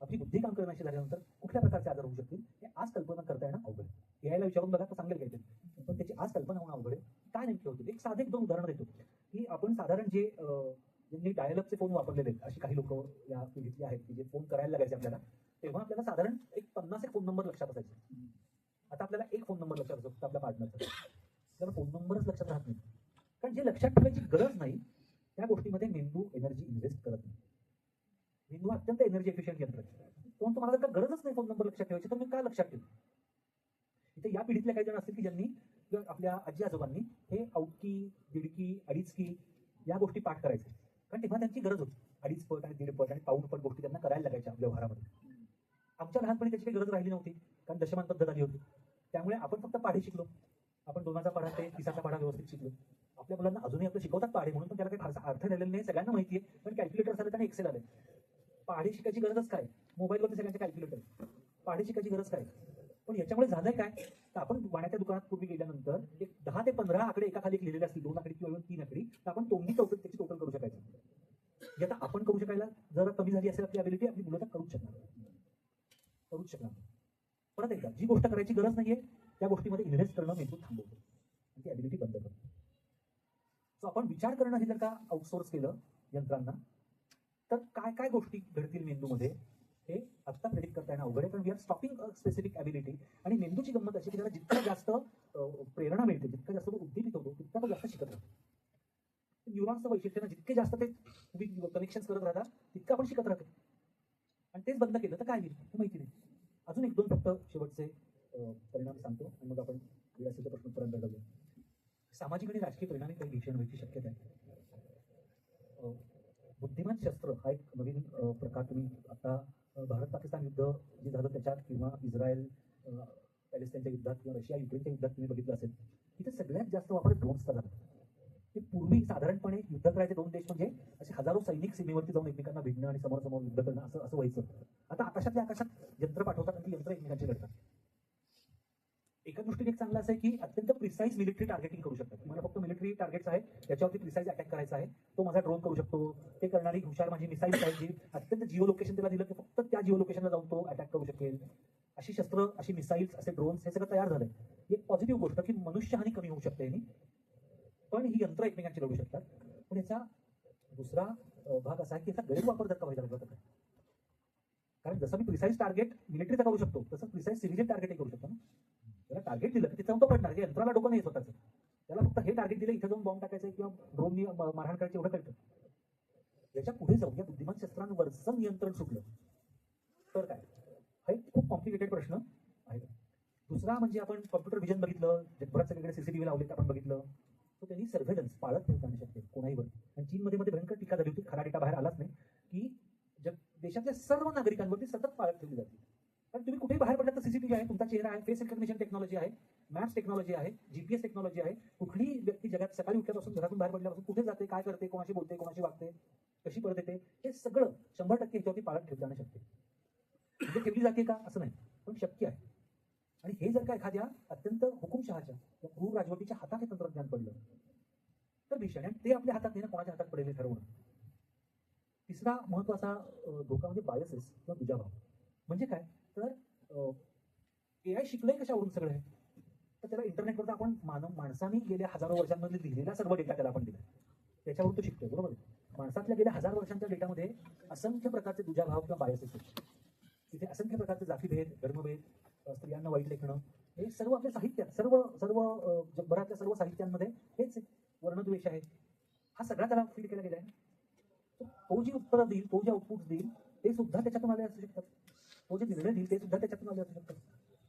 आपली बुद्धी काम करण्याची झाल्यानंतर कुठल्या प्रकारचे आजार होऊ शकतील हे आज कल्पना करता येणं अवघड आहे. AI ला विचारून बघा तर सांगेल काहीतरी, पण त्याची आज कल्पना होणं अवघड आहे. काय नेमके होते, एक साधे 2 उदाहरण देतो की आपण साधारण जे ज्यांनी डायलअपचे फोन वापरलेले आहेत अशी काही लोक या पिढीतली आहेत की जे फोन करायला लागायचे आपल्याला, तेव्हा आपल्याला साधारण एक 50 एक फोन नंबर लक्षात असायचे. आता आपल्याला एक फोन नंबर लक्षात असतो आपल्या पार्टनरचा, आपल्याला फोन नंबरच लक्षात राहत नाही. कारण जे लक्षात ठेवायची गरज नाही त्या गोष्टीमध्ये मेंदू एनर्जी इन्व्हेस्ट करत नाही. मेंदू अत्यंत एनर्जी एफिशियंट यंत्र आहे. पण तुम्हाला जर का गरजच नाही फोन नंबर लक्षात ठेवायची तर मी काय लक्षात ठेवू. इथे या पिढीतले काही जण असतील की ज्यांनी आपल्या आजी आजोबांनी हे औटकी, दीडकी, अडीचकी या गोष्टी पाठ करायचे, कारण तेव्हा त्यांची गरज होती. 2.5 पट आणि 1.5 पट आणि पाऊण पट गोष्टी त्यांना करायला लागायच्या व्यवहारामध्ये. आमच्या लहानपणी त्याची काही गरज राहिली नव्हती, कारण दशमान पद्धत आली होती. त्यामुळे आपण फक्त पाढे शिकलो. आपण 2चा पाढा ते 3चा पाढा व्यवस्थित शिकलो. आपल्या मुलांना अजूनही आपलं शिकवतात पाढे म्हणून, पण त्याला काही फारसा अर्थ राहिलेला नाही. सगळ्यांना माहिती आहे, पण कॅल्क्युलेटर आले आणि एक्सेल आले. पाढे शिकायची गरजच काय, मोबाईलवरती सगळ्यांचे कॅल्क्युलेटर. पाढे शिकायची गरज काय. पण याच्यामुळे झालंय काय, तर आपण वाण्याच्या दुकानात पूर्वी गेल्यानंतर एक 10 ते 15 आकडे एका खाली लिहिलेले असतील, 2 आकडी किंवा 3 आकडी, तर आपण तोंडी त्याची टोटल करू शकायचं. जर कमी झाली असेल आपली ॲबिलिटी, आपली मुलं तर करूच शकणार नाही. परत एकदा जी गोष्ट करायची गरज नाहीये त्या गोष्टीमध्ये इन्व्हेस्ट करणं मेंदू थांबवतो आणि ती ॲबिलिटी बंद करतो. सो आपण विचार करणं हे जर का आउटसोर्स केलं यंत्रांना, तर काय काय गोष्टी घडतील मेंदूमध्ये हे आत्ता प्रेडिक्ट करता येणं अवघड आहे. पण we are stopping specific ability. आणि मेंदूची गंमत अशी की त्याला जितकं जास्त प्रेरणा मिळते, जितकं जास्त तो उद्दीपित होतो, तितका तो जास्त शिकत राहतो. न्यूरॉन्सचं वैशिष्ट्य ना, जितके जास्त ते तुम्ही कनेक्शन करत राहता तितकं आपण शिकत राहतो. आणि तेच बंद केलं तर काय होईल हे माहिती नाही. अजून एक दोन फक्त शेवटचे परिणाम सांगतो आणि मग आपण वेळ असेल तर प्रश्नोत्तरांकडे जाऊया. सामाजिक आणि राजकीय परिणामी काही भीषण व्हायची शक्यता आहे. बुद्धिमान शस्त्र हा एक नवीन प्रकार तुम्ही आता भारत पाकिस्तान युद्ध जे झालं त्याच्यात, किंवा इस्रायल पॅलेस्टाईनच्या युद्धात, किंवा रशिया युक्रेनच्या युद्धात तुम्ही बघितलं असेल, तिथे सगळ्यात जास्त वापर ड्रोन्सचा झाला. ते पूर्वी साधारणपणे युद्ध करायचे दोन देश म्हणजे असे हजारो सैनिक सीमेवरती जाऊन एकमेकांना भिडणं आणि समोरासमोर युद्ध करणं असं व्हायचं. आता आकाशातल्या आकाशात यंत्र पाठवतात आणि ती यंत्र एकमेकांची लढतात. एका दृष्टीने एक चांगलं असं आहे की अत्यंत प्रिसाईज मिलिटरी टार्गेटिंग करू शकतात. मला फक्त मिलिटरी टार्गेट्स आहेत त्याच्यावरती प्रिसाईज अटॅक करायचा आहे, तो माझा ड्रोन करू शकतो. ते करणारी हुशार माझी मिसाईल्स आहेत, जी अत्यंत जिओ लोकेशन त्याला दिलं की फक्त त्या जिओ लोकेशनला जाऊन तो अटॅक करू शकेल. अशी शस्त्र, अशी मिसाईल्स, असे ड्रोन्स हे सगळं तयार झालंय. एक पॉझिटिव्ह गोष्ट की मनुष्यहानी कमी होऊ शकते यांनी, पण ही यंत्र एकमेकांची लढू शकतात. पण याचा दुसरा भाग असा आहे की याचा गैरवापर जर का व्हायला लागला तर काय. कारण जसं मी प्रिसाईज टार्गेट मिलिटरीचा करू शकतो, तसं प्रिसाईज सिव्हिलियन टार्गेटही करू शकतो ना. त्याला टार्गेट दिलं की तिथं जाऊन तो पडणार. यंत्राला डोकं नाही स्वतःचं, त्याला फक्त हे टार्गेट दिलं इथं जाऊन बॉम्ब टाकायचं किंवा ड्रोननी मारहाण करायची एवढं कळतं. याच्या पुढे जाऊन या बुद्धिमान शस्त्रांवरचं नियंत्रण सुटलं तर काय, हा एक खूप कॉम्प्लिकेटेड प्रश्न आहे. दुसरा म्हणजे आपण कॉम्प्युटर व्हिजन बघितलं, जगभरात सगळीकडे सीसीटीव्ही लावलेत आपण बघितलं, तर त्यांनी सर्व्हेलन्स पाळत ठेवता आणू शकते कोणाहीवर. आणि चीनमध्ये भयंकर टीका झाली होती, खरा डेटा बाहेर आलाच नाही, की देशातल्या सर्व नागरिकांवरती सतत पाळत ठेवली जाते. कारण तुम्ही कुठेही बाहेर पडला तर सीसीटीव्ही आहे, तुमचा चेहरा आहे, फेस रिकग्निशन टेक्नॉलॉजी आहे, मॅप्स टेक्नॉलॉजी आहे, जीपीएस टेक्नॉलॉजी आहे. कुठलीही व्यक्ती जगात सकाळी उठल्यापासून, घरातून बाहेर पडल्यापासून कुठे जाते, काय करते, कोणाशी बोलते, कोणाशी वागते, कशी परत येते, हे सगळं 100% ह्याच्यावरती पाळत ठेवता आणणं शक्य आहे. म्हणजे ठेवली जाते का असं नाही, पण शक्य आहे. आणि हे जर का एखाद्या अत्यंत हुकुमशहाच्या या क्रूर राजवटीच्या हातात हे तंत्रज्ञान पडलं तर भीषण. आणि ते आपल्या हातात नाही ना, कोणाच्या हातात पडेल हे ठरवणं. तिसरा महत्वाचा धोका म्हणजे बायसेस किंवा दुजाभाव. म्हणजे काय, तर एआय शिकलंय कशावरून सगळं हे, तर त्याला इंटरनेटवर आपण माणसाने गेल्या हजारो वर्षांमध्ये लिहिलेला सर्व डेटा त्याला आपण दिला, त्याच्यावरून तो शिकतोय. बरोबर आहे. माणसातल्या गेल्या 1000 वर्षांच्या डेटामध्ये असंख्य प्रकारचे दुजाभाव किंवा बायसेस आहेत. तिथे असंख्य प्रकारचे जातीभेद, धर्मभेद, स्त्रियांना वाईट लेखणं, हे सर्व आपल्या साहित्यात, सर्व जगभरातल्या सर्व साहित्यांमध्ये हेच आहे. वर्णद्वेष आहे, हा सगळा त्याला फीड केला गेला आहे. तो जी उत्तरं देईल, तो जे आउटपुट देईल, ते सुद्धा त्याच्यातून आले असू शकतात. तो जे निर्णय देईल ते सुद्धा त्याच्यातून आले असू शकतात.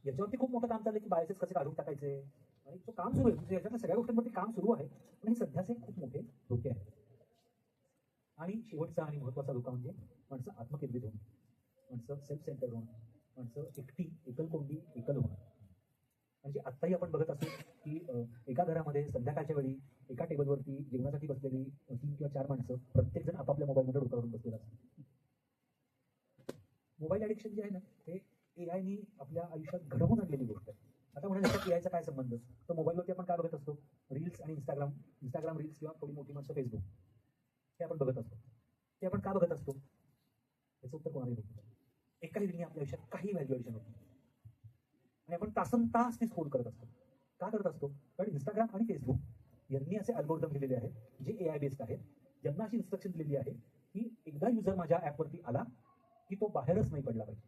याच्यावरती खूप मोठं काम चाललंय की बायसेस कसे काढून टाकायचे, आणि तो काम सुरू आहे. म्हणजे याच्यातल्या सगळ्या गोष्टींवरती काम सुरू आहे, पण हे सध्याचे खूप मोठे धोके आहेत. आणि शेवटचा आणि महत्वाचा धोका म्हणजे माणसं आत्मकेंद्रित होणं, माणसं सेल्फ सेंटर होणं, माणसं एकलकोंडी होणं. म्हणजे आत्ताही आपण बघत असतो की एका घरामध्ये संध्याकाळच्या वेळी एका टेबलवरती जेवणासाठी बसलेली 3 किंवा 4 माणसं, प्रत्येक जण आपापल्या मोबाईलमध्ये डोकं लावून बसलेला असतो. मोबाईल ॲडिक्शन जे आहे ना, हे एआयनी आपल्या आयुष्यात घडवून आणलेली गोष्ट आहे. आता म्हणाल एआयचा काय संबंध, तर मोबाईलवरती आपण काय बघत असतो, रील्स आणि इंस्टाग्राम रील्स, किंवा थोडी मोठी माणसं फेसबुक, हे आपण बघत असतो. ते आपण का बघत असतो याचं उत्तर कोणालाही देत नाही. एकाही रीलने आपल्या आयुष्यात काही व्हॅल्यू ॲडिशन होत नाही, आणि आपण तासनतास ती स्क्रोल करत असतो. का करत असतो, कारण इंस्टाग्राम आणि फेसबुक यांनी असे अल्गोरिदम लिहिलेले आहेत जे एआय बेस्ड आहेत, ज्यांना अशी इन्स्ट्रक्शन दिलेली आहे की एकदा युजर माझ्या ऍपवरती आला की तो बाहेरच नाही पडला पाहिजे,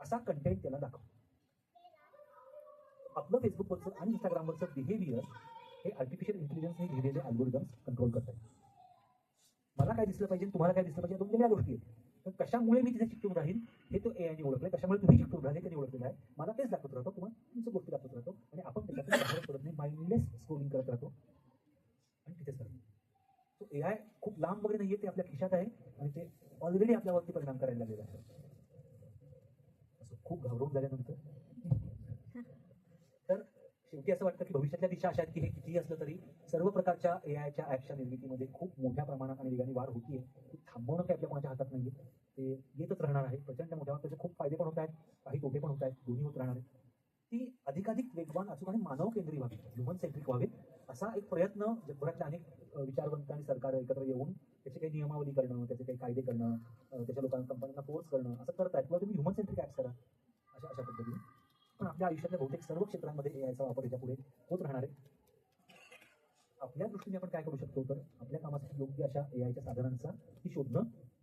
असा कंटेंट त्याला दाखव. आपलं फेसबुकवरचं आणि इंस्टाग्रामवरचं बिहेवियर हे आर्टिफिशियल इंटेलिजन्सने लिहिलेले अल्गोरिदम्स कंट्रोल करतात. मला काय दिसलं पाहिजे, तुम्हाला काय दिसलं पाहिजे, दोन वेगळ्या गोष्टी आहेत. तर कशामुळे मी तिथे चिकटून राहील हे तो एआयने ओळखलंय, कशामुळे तुम्ही चिकटून राहिले त्यांनी ओळखलेलं आहे. मला तेच दाखवत राहतो, तुम्हाला तुमच्या गोष्टी दाखवत राहतो, आणि आपण त्याच्यातून बाहेर पडत नाही, माइंडलेस स्क्रोलिंग करत राहतो आणि तिथेच राहतो. तो एआय खूप लांब वगैरे नाहीये, ते आपल्या खिशात आहे, आणि ते ऑलरेडी आपल्यावरती परिणाम करायला लागलेला आहे. असं खूप घाबरून झाल्यानंतर तर शेवटी असं वाटतं की भविष्यातल्या दिशा अशा आहेत की हे कितीही असलं तरी सर्व प्रकारच्या एआयच्या ऍपच्या निर्मितीमध्ये खूप मोठ्या प्रमाणात आणि वेगाने वाढ होतीये. ती थांबवणं काही आपल्या कोणाच्या हातात नाहीये, ते येतच राहणार आहे प्रचंड मोठ्या. त्याचे खूप फायदे पण होत आहेत, काही तोटे पण होत आहेत, दोन्ही होत राहणार आहेत. ती अधिकाधिक वेगवान अचूक आणि मानव केंद्रीय व्हावी, ह्युमन सेंट्रिक व्हावे, असा एक प्रयत्न जगभरातल्या अनेक विचारवंत आणि सरकार एकत्र येऊन त्याची काही नियमावली करणं, त्याचे काही कायदे करणं, त्याच्या लोकांना कंपन्यांना फोर्स करणं असं करतायत, किंवा तुम्ही ह्युमन सेंट्रिक ऍक्ट करा अशा पद्धतीने. पण आपल्या आयुष्यातल्या बहुतेक सर्व क्षेत्रांमध्ये एआयचा वापर याच्या पुढे होत राहणार आहे. आपल्या दृष्टीने आपण काय करू शकतो, तर आपल्या कामासाठी योग्य अशा एआयच्या साधनांचा ती शोधणं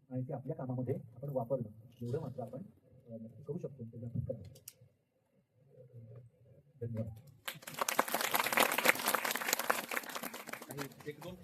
आणि ते आपल्या कामामध्ये आपण वापरणं, एवढं मात्र आपण नक्की करू शकतो, ते आपण करावं. धन्यवाद. आणि एक दोन